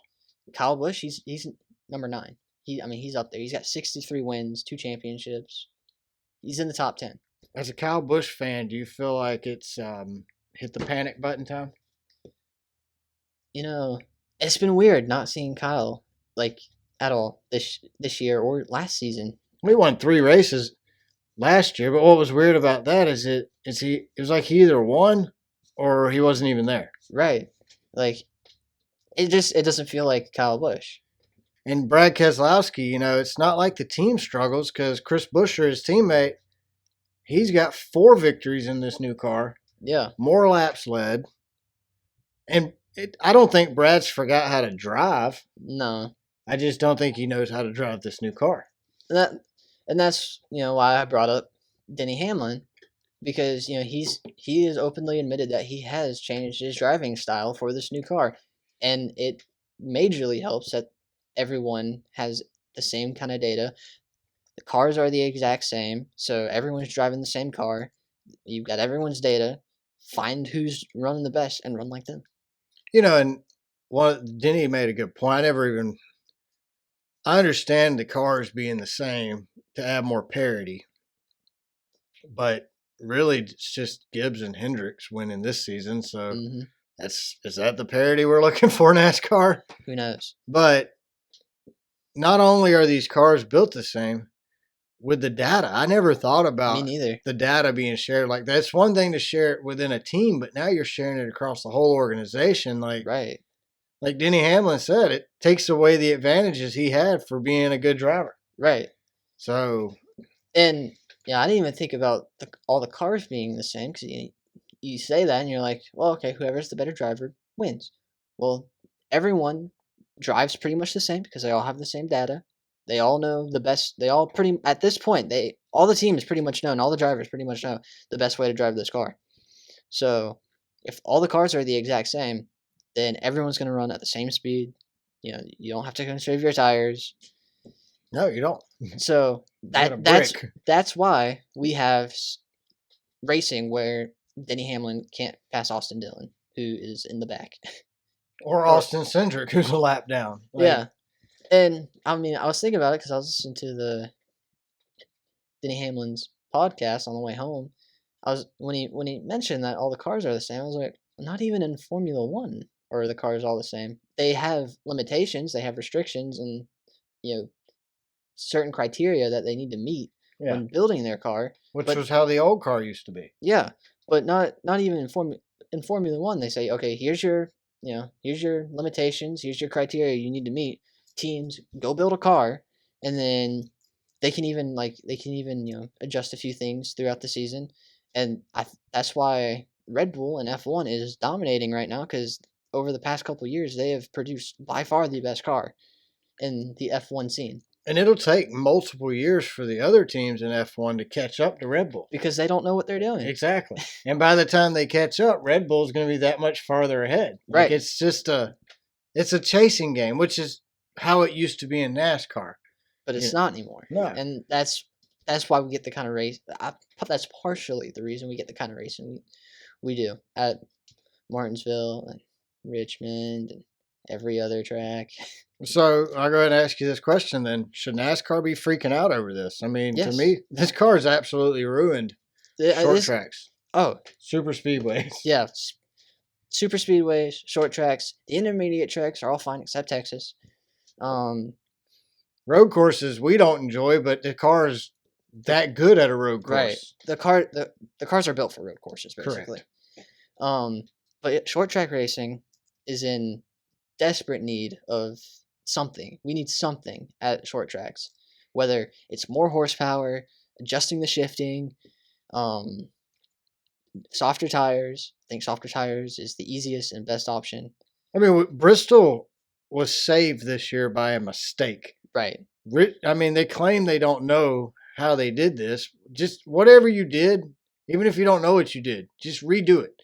Kyle Busch, he's number 9. He's up there. He's got 63 wins, 2 championships. He's in the top 10. As a Kyle Busch fan, do you feel like it's hit the panic button time? It's been weird not seeing Kyle at all this year or last season. We won 3 races last year, but what was weird about that is it was like he either won or he wasn't even there. Right. Like, it doesn't feel like Kyle Busch. And Brad Keselowski, it's not like the team struggles because Chris Buescher, his teammate, he's got 4 victories in this new car. Yeah. More laps led. And I don't think Brad's forgot how to drive. No. I just don't think he knows how to drive this new car. And that's why I brought up Denny Hamlin, because he has openly admitted that he has changed his driving style for this new car, and it majorly helps that everyone has the same kind of data. The cars are the exact same, so everyone's driving the same car. You've got everyone's data. Find who's running the best and run like them. And Denny made a good point. I understand the cars being the same to add more parity, but really it's just Gibbs and Hendricks winning this season. So is that the parity we're looking for in NASCAR? Who knows? But not only are these cars built the same, with the data, I never thought about the data being shared. Like, that's one thing to share it within a team, but now you're sharing it across the whole organization. Right. Like Denny Hamlin said, it takes away the advantages he had for being a good driver. Right. So. And, I didn't even think about all the cars being the same, because you say that and you're like, well, okay, whoever's the better driver wins. Well, everyone drives pretty much the same because they all have the same data. They all know the best. At this point, all the teams pretty much know, and all the drivers pretty much know the best way to drive this car. So if all the cars are the exact same, then everyone's going to run at the same speed. You don't have to conserve your tires. No, you don't. So that's why we have racing where Denny Hamlin can't pass Austin Dillon, who is in the back. Or Austin Cindric, who's a lap down. Yeah. And, I was thinking about it because I was listening to the Denny Hamlin's podcast on the way home. When he mentioned that all the cars are the same, I was like, not even in Formula 1 are the cars all the same. They have limitations, they have restrictions, and, certain criteria that they need to meet when building their car. Which was how the old car used to be. Yeah, but not even in Formula 1. They say, okay, here's your here's your limitations, here's your criteria you need to meet. Teams, go build a car, and then they can even adjust a few things throughout the season. And that's why Red Bull and F1 is dominating right now, because over the past couple of years they have produced by far the best car in the F1 scene. And it'll take multiple years for the other teams in F1 to catch up to Red Bull. Because they don't know what they're doing. Exactly. And by the time they catch up, Red Bull's going to be that much farther ahead. Right. It's just it's a chasing game, which is how it used to be in NASCAR. But it's not anymore. No. And that's why we get the kind of race. That's partially the reason we get the kind of racing we do at Martinsville and Richmond and every other track. So I'll go ahead and ask you this question then. Should NASCAR be freaking out over this? I mean, Yes. To me, this car is absolutely ruined short tracks. Oh. Super speedways. Yeah. Super speedways, short tracks, the intermediate tracks are all fine except Texas. Road courses we don't enjoy, but the car is that good at a road course. Right. The cars are built for road courses, basically. Correct. But short track racing is in desperate need of something. We need something at short tracks, whether it's more horsepower, adjusting the shifting, softer tires. I think softer tires is the easiest and best option. I mean, Bristol was saved this year by a mistake. Right. I mean, they claim they don't know how they did this. Just whatever you did, even if you don't know what you did, just redo it.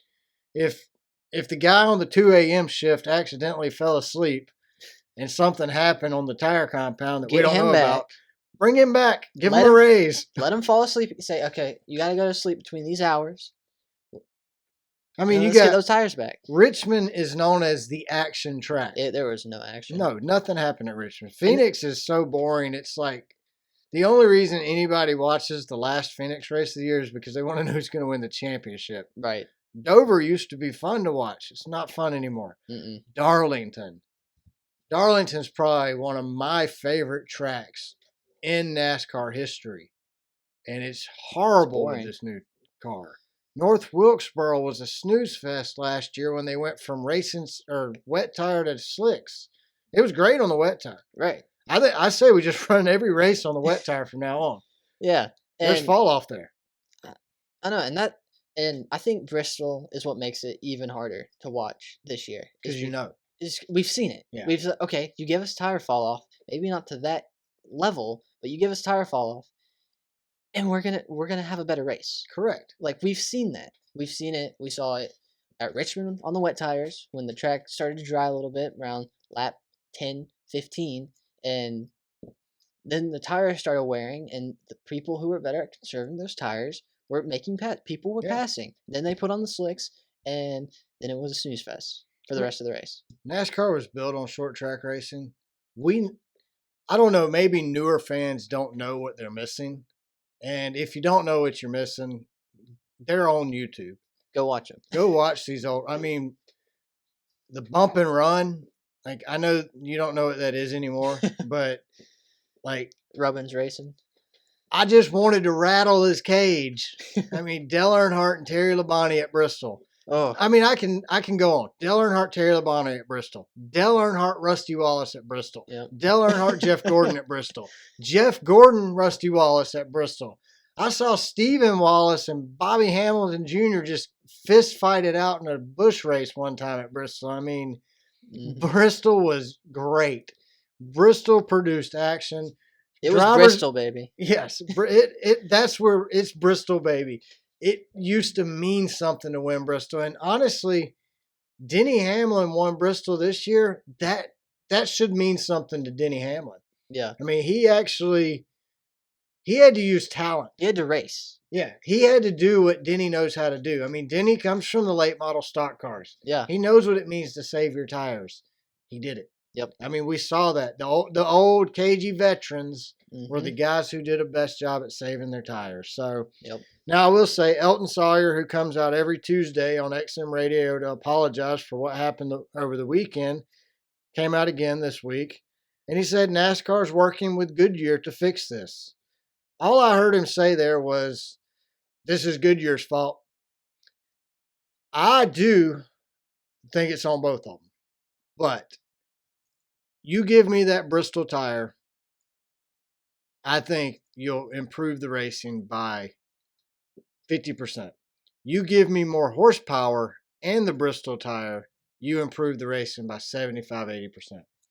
If the guy on the 2 a.m. shift accidentally fell asleep and something happened on the tire compound that we don't know about, bring him back. Give him a raise. Let him fall asleep. Say, okay, you got to go to sleep between these hours. I mean, you let's got get those tires back. Richmond is known as the action track. There was no action. No, nothing happened at Richmond. Phoenix is so boring. It's like the only reason anybody watches the last Phoenix race of the year is because they want to know who's going to win the championship. Right. Dover used to be fun to watch. It's not fun anymore. Mm-mm. Darlington's probably one of my favorite tracks in NASCAR history. And it's horrible with this new car. North Wilkesboro was a snooze fest last year when they went from racing or wet tire to slicks. It was great on the wet tire. Right. I say we just run every race on the wet tire from now on. Yeah. There's fall off there. I know, and I think Bristol is what makes it even harder to watch this year. Because we've seen it. Yeah. We've said, okay, you give us tire fall off, maybe not to that level, but you give us tire fall off, and we're gonna have a better race. Correct. Like, we've seen that. We've seen it. We saw it at Richmond on the wet tires when the track started to dry a little bit around lap 10, 15, and then the tires started wearing, and the people who were better at conserving those tires were making people were passing. Then they put on the slicks, and then it was a snooze fest for the rest of the race. NASCAR was built on short track racing. I don't know, maybe newer fans don't know what they're missing. And if you don't know what you're missing, they're on YouTube. Go watch them. Go watch these old. I mean, the bump and run. Like, I know you don't know what that is anymore, but like Rubbin's racing. I just wanted to rattle his cage. I mean, Dale Earnhardt and Terry Labonte at Bristol. Oh, I mean, I can go on. Dale Earnhardt, Terry Labonte at Bristol. Dale Earnhardt, Rusty Wallace at Bristol. Yep. Dale Earnhardt, Jeff Gordon at Bristol. Jeff Gordon, Rusty Wallace at Bristol. I saw Stephen Wallace and Bobby Hamilton Jr. just fist fight it out in a bush race one time at Bristol. I mean, Bristol was great. Bristol produced action. It was Bristol, baby. Yes, that's where it's Bristol, baby. It used to mean something to win Bristol. And honestly, Denny Hamlin won Bristol this year. That should mean something to Denny Hamlin. Yeah. I mean, he had to use talent. He had to race. Yeah. He had to do what Denny knows how to do. I mean, Denny comes from the late model stock cars. Yeah. He knows what it means to save your tires. He did it. Yep. I mean, we saw that. The old cagey veterans were the guys who did a best job at saving their tires. So now I will say Elton Sawyer, who comes out every Tuesday on XM Radio to apologize for what happened over the weekend, came out again this week. And he said NASCAR's working with Goodyear to fix this. All I heard him say there was, this is Goodyear's fault. I do think it's on both of them. But you give me that Bristol tire, I think you'll improve the racing by 50%. You give me more horsepower and the Bristol tire, you improve the racing by 75-80%.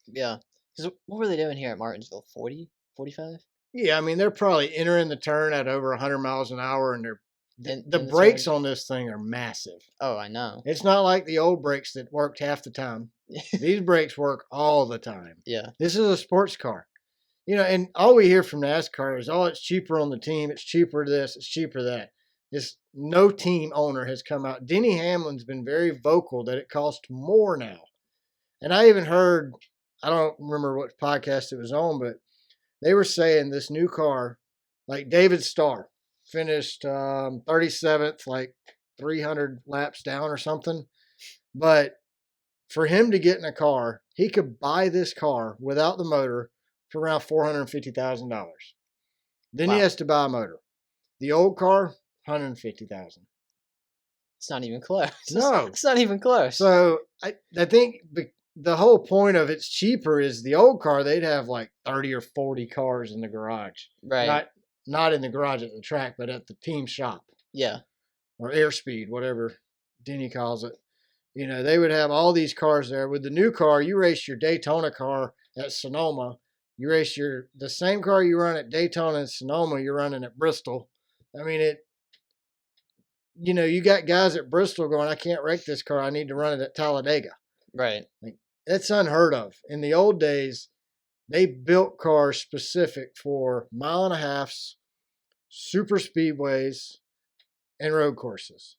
Yeah. Because what were they doing here at Martinsville? 40, 45? Yeah, I mean, they're probably entering the turn at over 100 miles an hour, and the In the brakes turn? on this thing are massive. Oh, I know. It's not like the old brakes that worked half the time. These brakes work all the time. Yeah. This is a sports car. And all we hear from NASCAR is, oh, it's cheaper on the team. It's cheaper this. It's cheaper that. No team owner has come out. Denny Hamlin's been very vocal that it costs more now. And I even heard, I don't remember what podcast it was on, but they were saying this new car, like David Starr, finished 37th, like 300 laps down or something. But for him to get in a car, he could buy this car without the motor for around $450,000. Then he Wow. has to buy a motor. The old car, $150,000. It's not even close. No. It's not even close. So I think the whole point of it's cheaper is the old car, they'd have like 30 or 40 cars in the garage. Right. Not in the garage at the track, but at the team shop. Yeah. Or airspeed, whatever Denny calls it. They would have all these cars there. With the new car, you race your Daytona car at Sonoma. You race the same car you run at Daytona and Sonoma, you're running at Bristol. I mean, you got guys at Bristol going, I can't wreck this car. I need to run it at Talladega. Right. That's unheard of. In the old days, they built cars specific for 1.5 miles, super speedways, and road courses.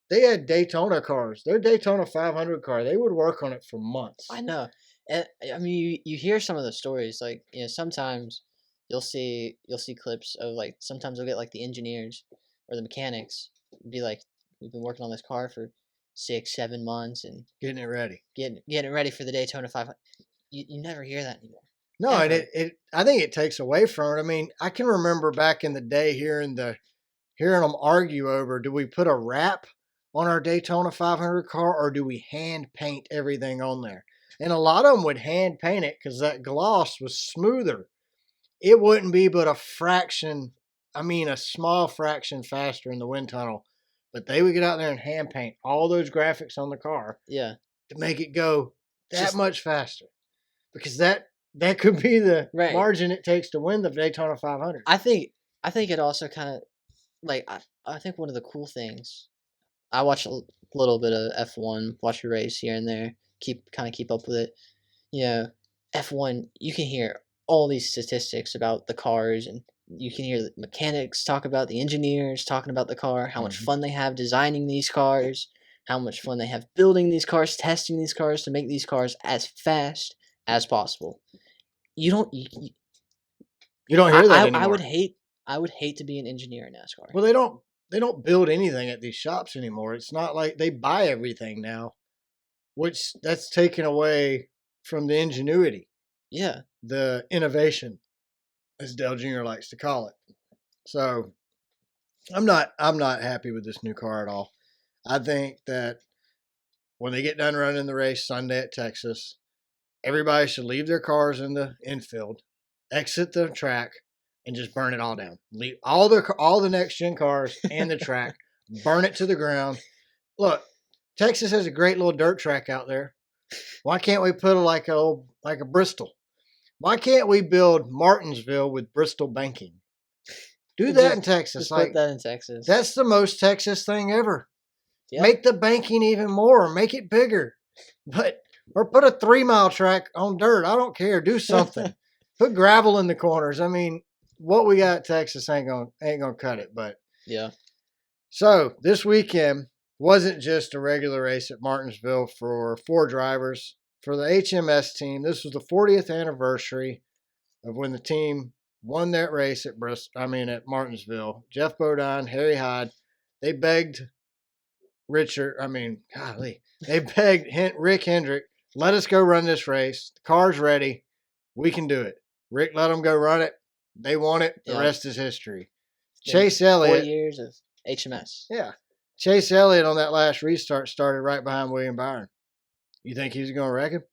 They had Daytona cars. Their Daytona 500 car, they would work on it for months. I know. And I mean, you hear some of the stories. Like, sometimes you'll see clips of, like, sometimes you'll get, like, the engineers or the mechanics be like, we've been working on this car for 6-7 months and Getting it ready. getting it ready for the Daytona 500. You never hear that anymore. No, Ever. and I think it takes away from it. I mean, I can remember back in the day hearing them argue over, do we put a wrap on our Daytona 500 car or do we hand paint everything on there? And a lot of them would hand paint it because that gloss was smoother. It wouldn't be but a small fraction faster in the wind tunnel. But they would get out there and hand paint all those graphics on the car. Yeah. To make it go that much faster. Because that could be the margin it takes to win the Daytona 500. I think it also kind of, like, I think one of the cool things, I watch a little bit of F1, watch a race here and there, keep up with it. F1, you can hear all these statistics about the cars, and you can hear the mechanics talk about the engineers talking about the car, how much fun they have designing these cars, how much fun they have building these cars, testing these cars to make these cars as fast as possible. You don't hear that anymore. I would hate to be an engineer in NASCAR. Well, they don't build anything at these shops anymore. It's not like they buy everything now, which that's taken away from the ingenuity. Yeah. The innovation, as Dale Jr. likes to call it. So I'm not happy with this new car at all. I think that when they get done running the race Sunday at Texas, everybody should leave their cars in the infield, exit the track, and just burn it all down. Leave all the next gen cars and the track, burn it to the ground. Look, Texas has a great little dirt track out there. Why can't we put like a Bristol? Why can't we build Martinsville with Bristol banking? Do that in Texas. Just put that in Texas. That's the most Texas thing ever. Yep. Make the banking even more. Make it bigger. Or put a 3-mile track on dirt. I don't care. Do something. Put gravel in the corners. I mean, what we got at Texas ain't gonna cut it. But yeah. So this weekend wasn't just a regular race at Martinsville for 4 drivers. For the HMS team, this was the 40th anniversary of when the team won that race at Martinsville. Jeff Bodine, Harry Hyde, they begged Rick Hendrick, let us go run this race. The car's ready. We can do it. Rick let them go run it. They won it. The rest is history. Chase Elliott. 4 years of HMS. Yeah. Chase Elliott on that last restart started right behind William Byron. You think he was going to wreck him?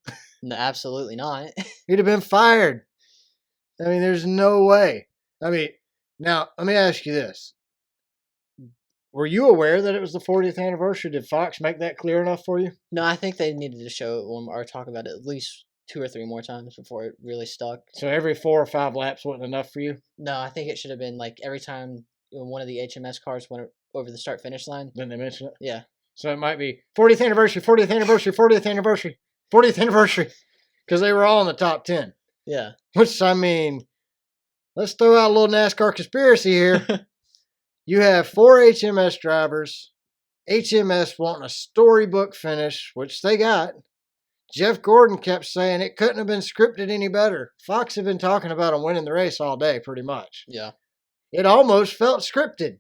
No, absolutely not. He'd have been fired. I mean, there's no way. I mean, now, let me ask you this. Were you aware that it was the 40th anniversary? Did Fox make that clear enough for you? No, I think they needed to show it or talk about it at least 2 or 3 more times before it really stuck. So every 4 or 5 laps wasn't enough for you? No, I think it should have been like every time one of the HMS cars went over the start finish line. Didn't they mention it? Yeah. So it might be 40th anniversary, 40th anniversary, 40th anniversary, 40th anniversary. Because they were all in the top 10. Yeah. Which, I mean, let's throw out a little NASCAR conspiracy here. You have 4 HMS drivers. HMS wanting a storybook finish, which they got. Jeff Gordon kept saying it couldn't have been scripted any better. Fox had been talking about them winning the race all day, pretty much. Yeah. It almost felt scripted.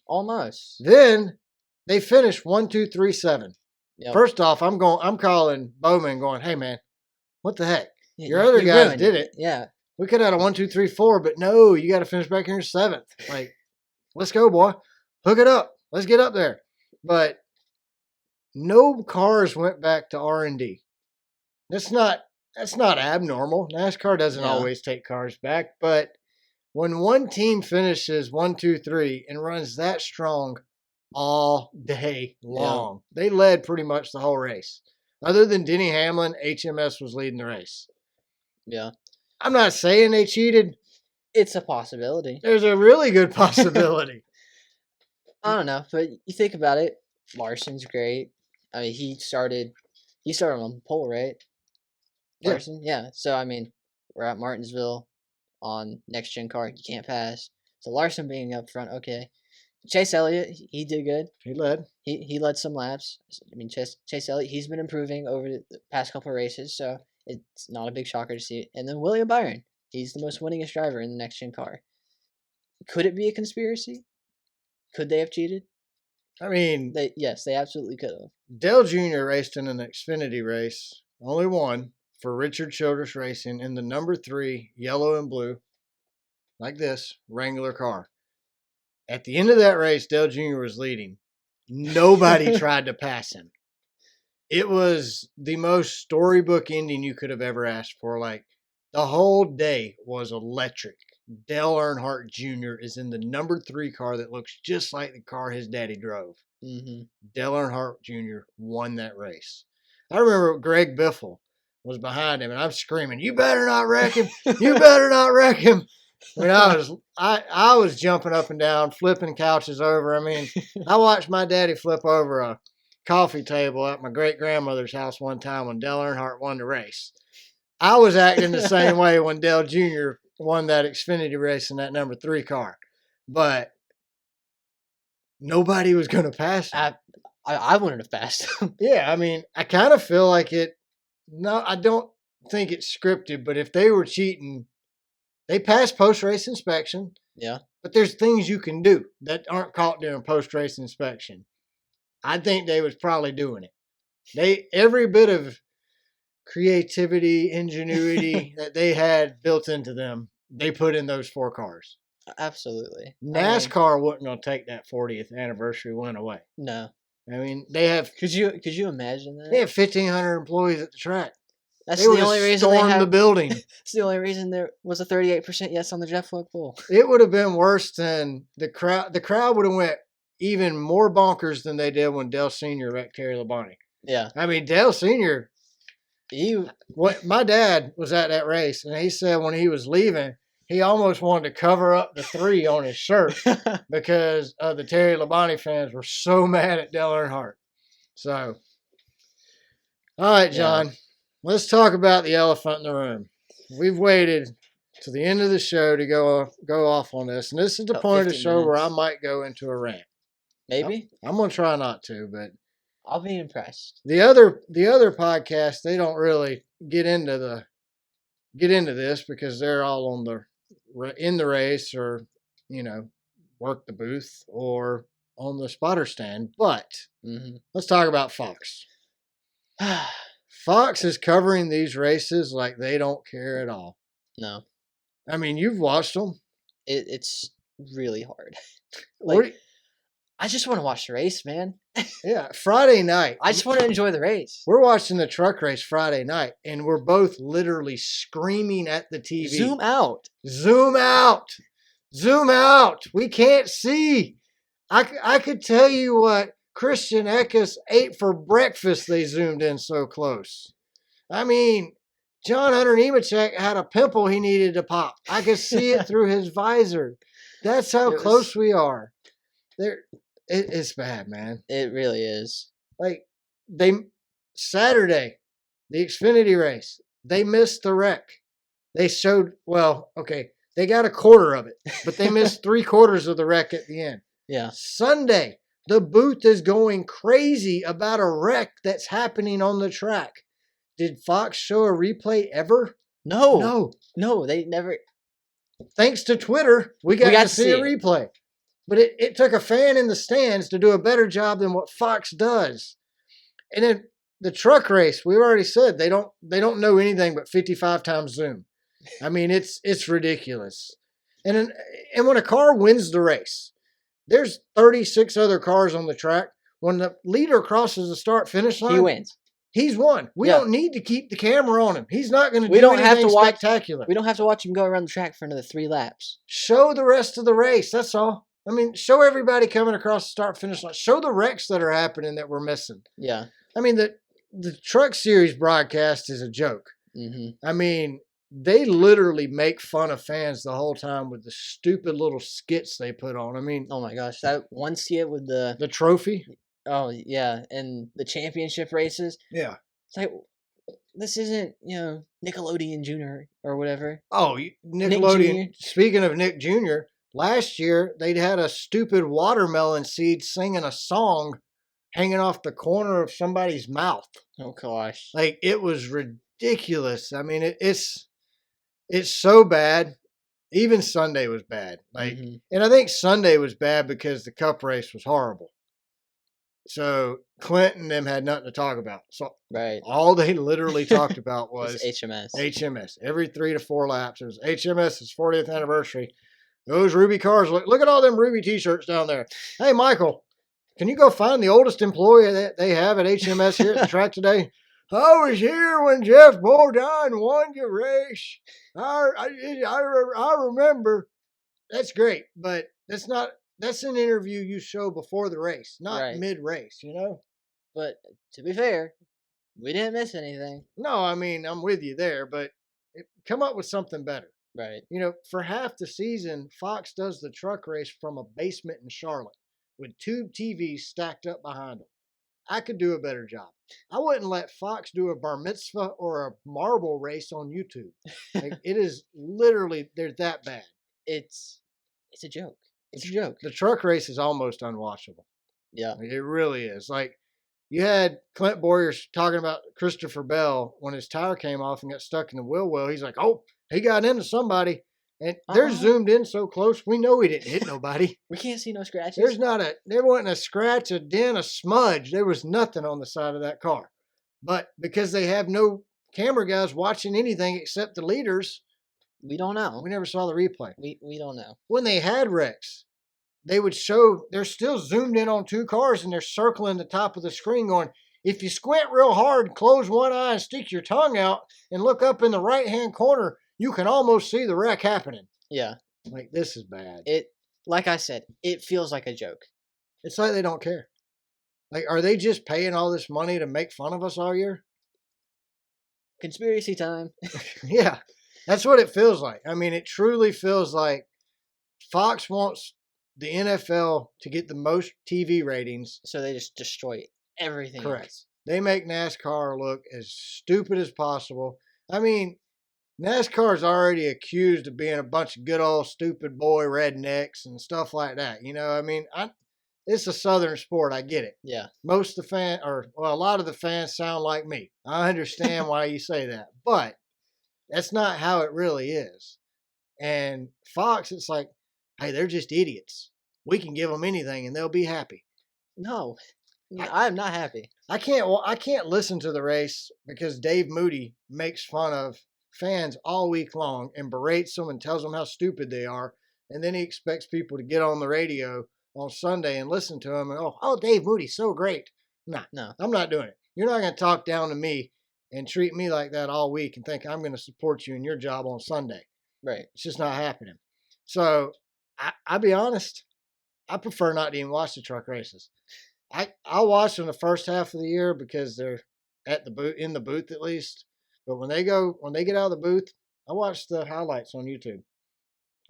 Almost. Then they finished 1, 2, 3, 7. Yep. First off, I'm calling Bowman going, hey man, what the heck? Your other guys did it. Yeah. We could have had a 1, 2, 3, 4, but no, you got to finish back here in 7th. Like, let's go, boy. Hook it up. Let's get up there. But no cars went back to R&D. That's not abnormal. NASCAR doesn't always take cars back, but when one team finishes 1, 2, 3 and runs that strong all day long, they led pretty much the whole race. Other than Denny Hamlin, HMS was leading the race. Yeah. I'm not saying they cheated. It's a possibility. There's a really good possibility. I don't know, but you think about it. Larson's great. I mean, he started on pole, right? Larson, yeah. So I mean, we're at Martinsville on next gen car. You can't pass. So Larson being up front, okay. Chase Elliott, he did good. He led. He led some laps. I mean, Chase Elliott, he's been improving over the past couple of races, so it's not a big shocker to see. And then William Byron, he's the most winningest driver in the next gen car. Could it be a conspiracy? Could they have cheated? I mean, yes, they absolutely could have. Dale Jr. raced in an Xfinity race, only one, for Richard Childress Racing in the number 3 yellow and blue, like this, Wrangler car. At the end of that race, Dale Jr. was leading. Nobody tried to pass him. It was the most storybook ending you could have ever asked for. Like, the whole day was electric. Dale Earnhardt Jr. is in the number 3 car that looks just like the car his daddy drove. Mm-hmm. Dale Earnhardt Jr. won that race. I remember Greg Biffle was behind him, and I'm screaming, "You better not wreck him! You better not wreck him!" I mean, I was jumping up and down, flipping couches over. I mean, I watched my daddy flip over a coffee table at my great-grandmother's house one time when Dale Earnhardt won the race. I was acting the same way when Dale Jr. won that Xfinity race in that number 3 car. But nobody was going to pass him. I wouldn't have passed him. Yeah, I mean, I kind of feel like it. No, I don't think it's scripted, but if they were cheating, they passed post-race inspection. Yeah. But there's things you can do that aren't caught during post-race inspection. I think they was probably doing it. Every bit of creativity, ingenuity that they had built into them, they put in those 4 cars. Absolutely. NASCAR wasn't going to take that 40th anniversary win away. No. I mean, they have. Could you imagine that? They have 1,500 employees at the track. That's the only reason they stormed the building. It's the only reason there was a 38% yes on the Jeff Fluke poll. It would have been worse than the crowd. The crowd would have went even more bonkers than they did when Dale Sr. wrecked Terry Labonte. Yeah. I mean, Dale Sr. My dad was at that race, and he said when he was leaving, he almost wanted to cover up the 3 on his shirt because the Terry Labonte fans were so mad at Dale Earnhardt. So, all right, John, let's talk about the elephant in the room. We've waited to the end of the show to go off on this, and this is the point of the show where I might go into a rant. Maybe. I'm going to try not to, but I'll be impressed. The other podcasts, they don't really get into this because they're all in the race or, work the booth or on the spotter stand. But let's talk about Fox. Fox is covering these races like they don't care at all. No. I mean, you've watched them. It's really hard. I just want to watch the race, man. Yeah, Friday night. I just want to enjoy the race. We're watching the truck race Friday night, and we're both literally screaming at the TV. Zoom out. Zoom out. Zoom out. We can't see. I could tell you what Christian Eckes ate for breakfast. They zoomed in so close. I mean, John Hunter Nemechek had a pimple he needed to pop. I could see it through his visor. That's how close we are. It's bad, man. It really is. Like Saturday, the Xfinity race, they missed the wreck. They showed, they got a quarter of it, but they missed 3/4 of the wreck at the end. Yeah. Sunday, the booth is going crazy about a wreck that's happening on the track. Did Fox show a replay ever? No, they never. Thanks to Twitter, we got to see a replay. But it took a fan in the stands to do a better job than what Fox does. And then the truck race, we already said they don't know anything but 55 times zoom. I mean, it's ridiculous. And when a car wins the race, there's 36 other cars on the track. When the leader crosses the start-finish line, he wins. He's won. We don't need to keep the camera on him. He's not going to do anything spectacular. We don't have to watch him go around the track for another 3 laps. Show the rest of the race. That's all. I mean, show everybody coming across the start-finish line. Show the wrecks that are happening that we're missing. Yeah. I mean, the Truck Series broadcast is a joke. Mm-hmm. I mean, they literally make fun of fans the whole time with the stupid little skits they put on. I mean, oh my gosh, that one skit with the trophy. Oh yeah, and the championship races. Yeah. It's like, this isn't Nickelodeon Jr. or whatever. Oh, Nickelodeon. Speaking of Nick Jr., last year they'd had a stupid watermelon seed singing a song hanging off the corner of somebody's mouth. Oh gosh. Like, it was ridiculous. I mean, it's so bad. Even Sunday was bad. Like, and I think Sunday was bad because the Cup race was horrible. So Clint and them had nothing to talk about. So all they literally talked about was HMS. HMS. Every 3 to 4 laps. It was HMS's 40th anniversary. Those Ruby cars. Look at all them Ruby t-shirts down there. Hey, Michael, can you go find the oldest employee that they have at HMS here at the track today? I was here when Jeff Bodine won your race. I remember. That's great, but that's an interview you show before the race, not mid-race, But to be fair, we didn't miss anything. No, I mean, I'm with you there, but come up with something better. Right. For half the season, Fox does the truck race from a basement in Charlotte with 2 TVs stacked up behind them. I could do a better job. I wouldn't let Fox do a bar mitzvah or a marble race on YouTube. Like, it is literally, they're that bad. It's a joke. It's a joke. The truck race is almost unwatchable. Yeah. Like, it really is. Like, you had Clint Boyers talking about Christopher Bell when his tire came off and got stuck in the wheel well. He's like, oh, he got into somebody. And they're zoomed in so close, we know he didn't hit nobody. We can't see no scratches. There wasn't a scratch, a dent, a smudge. There was nothing on the side of that car. But because they have no camera guys watching anything except the leaders, we don't know. We never saw the replay. We don't know. When they had wrecks, they would show, they're still zoomed in on 2 cars and they're circling the top of the screen going, if you squint real hard, close one eye and stick your tongue out and look up in the right-hand corner, you can almost see the wreck happening. Yeah. Like, this is bad. Like I said, it feels like a joke. It's like they don't care. Like, are they just paying all this money to make fun of us all year? Conspiracy time. Yeah. That's what it feels like. I mean, it truly feels like Fox wants the NFL to get the most TV ratings. So they just destroy everything. Correct. Else. They make NASCAR look as stupid as possible. I mean, NASCAR is already accused of being a bunch of good old stupid boy rednecks and stuff like that. I mean, it's a Southern sport. I get it. Yeah. Most of the a lot of the fans sound like me. I understand why you say that, but that's not how it really is. And Fox, it's like, hey, they're just idiots. We can give them anything and they'll be happy. No, I'm not happy. I can't listen to the race because Dave Moody makes fun of fans all week long and berates them and tells them how stupid they are. And then he expects people to get on the radio on Sunday and listen to him and Dave Moody's so great. Nah, No. I'm not doing it. You're not going to talk down to me and treat me like that all week and think I'm going to support you in your job on Sunday. Right. It's just not happening. So I'll be honest. I prefer not to even watch the truck races. I'll watch them the first half of the year because they're at the booth, in the booth at least. But when they get out of the booth, I watch the highlights on YouTube.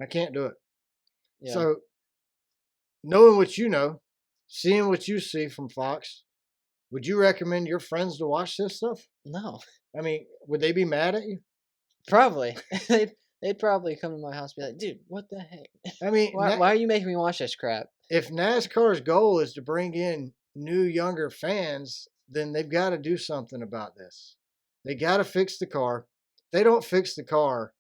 I can't do it. Yeah. So knowing what you know, seeing what you see from Fox, would you recommend your friends to watch this stuff? No. I mean, would they be mad at you? Probably. They'd probably come to my house and be like, dude, what the heck? I mean, why are you making me watch this crap? If NASCAR's goal is to bring in new, younger fans, then they've got to do something about this. They got to fix the car. If they don't fix the car,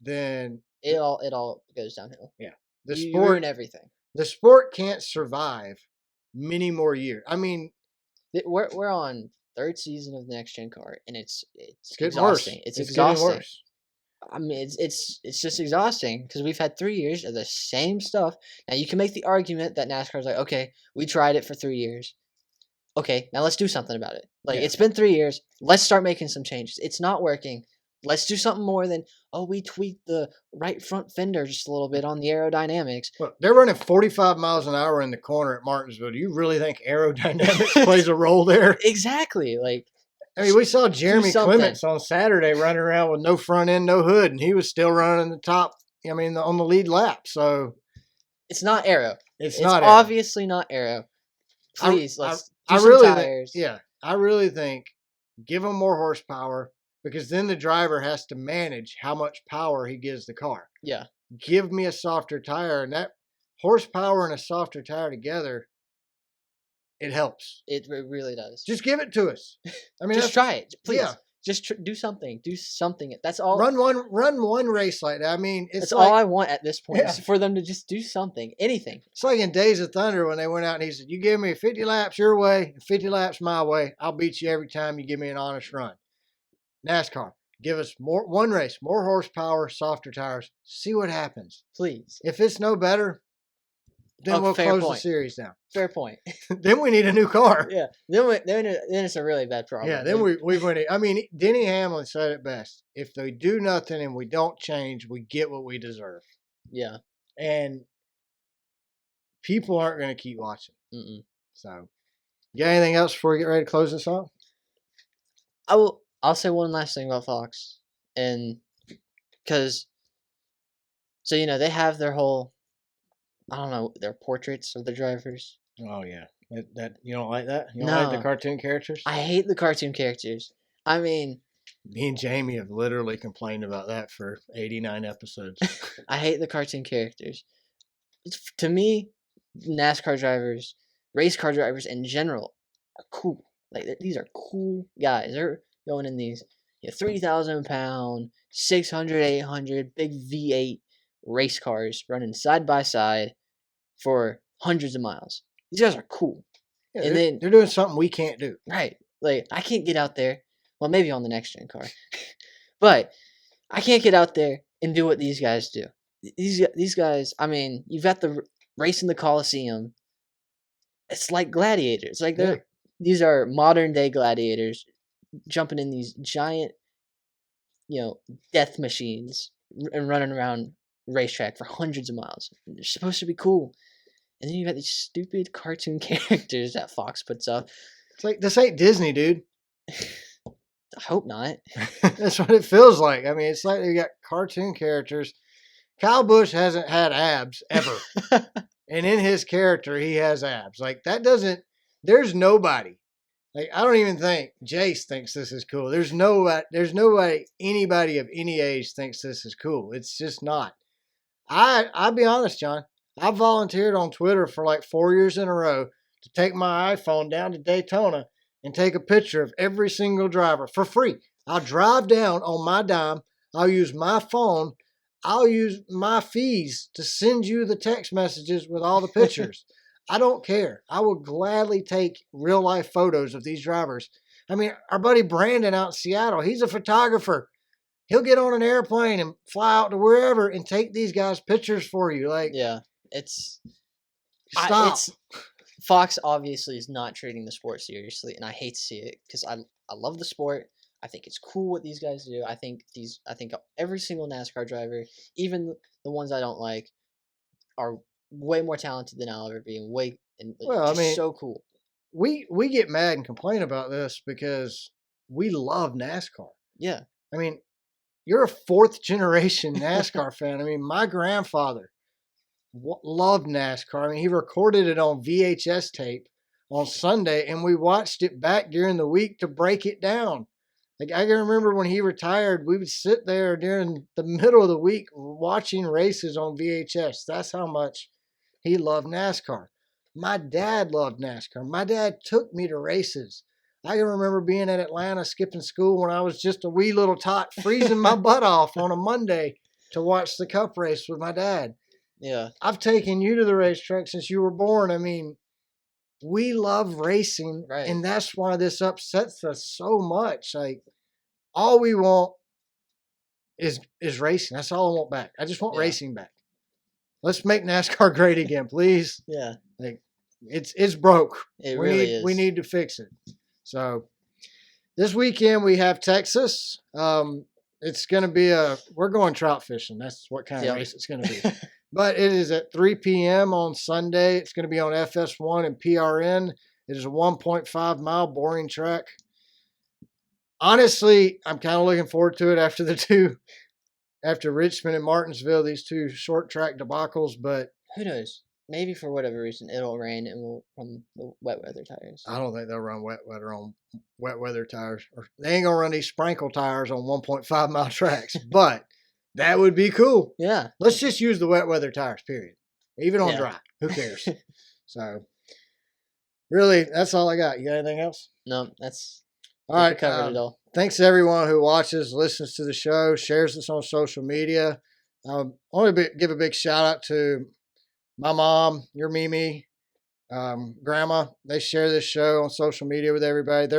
then it all goes downhill. Yeah, you ruin everything. The sport can't survive many more years. I mean, we're on third season of the next gen car, and it's exhausting. Worse. It's exhausting. Worse. I mean, it's just exhausting because we've had 3 years of the same stuff. Now you can make the argument that NASCAR's like, okay, we tried it for 3 years. Okay, now let's do something about it. Like, It's been 3 years. Let's start making some changes. It's not working. Let's do something more than, we tweaked the right front fender just a little bit on the aerodynamics. Look, they're running 45 miles an hour in the corner at Martinsville. Do you really think aerodynamics plays a role there? Exactly. I mean, we saw Jeremy Clements on Saturday running around with no front end, no hood, and he was still running the top, on the lead lap. So it's not aero. It's not obviously not aero. Please, let's do some tires. I really think give them more horsepower because then the driver has to manage how much power he gives the car. Yeah. Give me a softer tire, and that horsepower and a softer tire together, it helps. It really does. Just give it to us. I mean, just try it, please. Yeah. Just do something. Do something. That's all. Run one race like that. I mean, that's all I want at this point is for them to just do something, anything. It's like in Days of Thunder when they went out and he said, "You give me 50 laps your way, 50 laps my way. I'll beat you every time you give me an honest run." NASCAR, give us one race, more horsepower, softer tires. See what happens, please. If it's no better, then we'll close the series down. Fair point. Then we need a new car. Yeah. Then it's a really bad problem. Yeah. Then we win it. I mean, Denny Hamlin said it best. If they do nothing and we don't change, we get what we deserve. Yeah. And people aren't going to keep watching. Mm-mm. So, you got anything else before we get ready to close this off? I'll say one last thing about Fox, and because they have their whole. I don't know, their portraits of the drivers. Oh, yeah. That you don't like that? You don't No. like the cartoon characters? I hate the cartoon characters. I mean... Me and Jamie have literally complained about that for 89 episodes. I hate the cartoon characters. To me, NASCAR drivers, race car drivers in general, are cool. These are cool guys. They're going in these 3,000-pound, 600, 800, big V8 race cars running side by side for hundreds of miles. These guys are cool. Yeah, and they're doing something we can't do. Right. I can't get out there. Well, maybe on the next gen car. But I can't get out there and do what these guys do. These guys, I mean, you've got the race in the Coliseum. It's like gladiators. These are modern day gladiators jumping in these giant, death machines and running around racetrack for hundreds of miles. They're supposed to be cool. And then you got these stupid cartoon characters that Fox puts up. It's like, this ain't Disney, dude. I hope not. That's what it feels like. I mean, it's like they got cartoon characters. Kyle Busch hasn't had abs ever. And in his character, he has abs. There's nobody. I don't even think Jace thinks this is cool. There's nobody, anybody of any age thinks this is cool. It's just not. I'll be honest, John. I volunteered on Twitter for 4 years in a row to take my iPhone down to Daytona and take a picture of every single driver for free. I'll drive down on my dime. I'll use my phone. I'll use my fees to send you the text messages with all the pictures. I don't care. I will gladly take real life photos of these drivers. I mean, our buddy Brandon out in Seattle, he's a photographer. He'll get on an airplane and fly out to wherever and take these guys pictures for you. Yeah, it's. Stop. Fox obviously is not treating the sport seriously, and I hate to see it because I love the sport. I think it's cool what these guys do. I think every single NASCAR driver, even the ones I don't like, are way more talented than I'll ever be, and Well, I mean, so cool. We get mad and complain about this because we love NASCAR. Yeah. I mean, you're a fourth generation NASCAR fan. I mean, my grandfather loved NASCAR. I mean, he recorded it on VHS tape on Sunday, and we watched it back during the week to break it down. Like, I can remember when he retired, we would sit there during the middle of the week watching races on VHS. That's how much he loved NASCAR. My dad loved NASCAR. My dad took me to races. I can remember being at Atlanta skipping school when I was just a wee little tot, freezing my butt off on a Monday to watch the Cup race with my dad. Yeah. I've taken you to the racetrack since you were born. I mean, we love racing, right. And that's why this upsets us so much. Like, all we want is racing. That's all I want back. I just want racing back. Let's make NASCAR great again, please. Yeah. Like, it's broke. It really is. We need to fix it. So this weekend we have Texas. It's going to be we're going trout fishing. That's what kind of race it's going to be. But it is at 3 p.m. on Sunday. It's going to be on FS1 and PRN. It is a 1.5 mile boring track. Honestly, I'm kind of looking forward to it after Richmond and Martinsville, these two short track debacles. But who knows? Maybe for whatever reason it'll rain and we'll run the wet weather tires. I don't think they'll run wet weather tires. Or they ain't gonna run these sprinkle tires on 1.5 mile tracks. But that would be cool. Yeah. Let's just use the wet weather tires, period. Even on dry. Who cares? So really, that's all I got. You got anything else? No, that's all right. Covered it all. Thanks to everyone who watches, listens to the show, shares us on social media. I want to give a big shout out to my mom, your Mimi, grandma. They share this show on social media with everybody.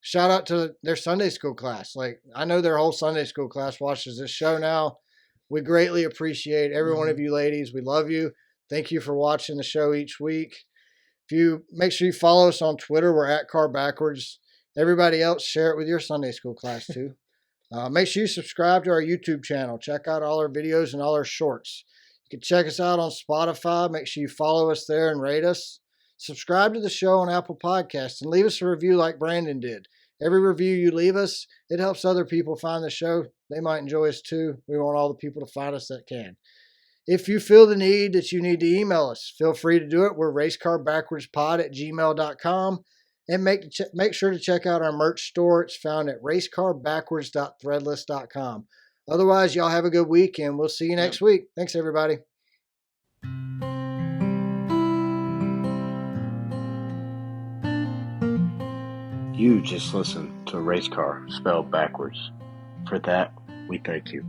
Shout out to their Sunday school class. Like, I know their whole Sunday school class watches this show now. We greatly appreciate every one of you ladies. We love you. Thank you for watching the show each week. Make sure you follow us on Twitter. We're at Car Backwards. Everybody else, share it with your Sunday school class too. Make sure you subscribe to our YouTube channel. Check out all our videos and all our shorts. You can check us out on Spotify. Make sure you follow us there and rate us. Subscribe to the show on Apple Podcasts and leave us a review like Brandon did. Every review you leave us, it helps other people find the show. They might enjoy us too. We want all the people to find us that can. If you feel the need that you need to email us, feel free to do it. We're racecarbackwardspod@gmail.com. And make sure to check out our merch store. It's found at racecarbackwards.threadless.com. Otherwise, y'all have a good week, and we'll see you next week. Thanks, everybody. You just listened to Race Car spelled backwards. For that, we thank you.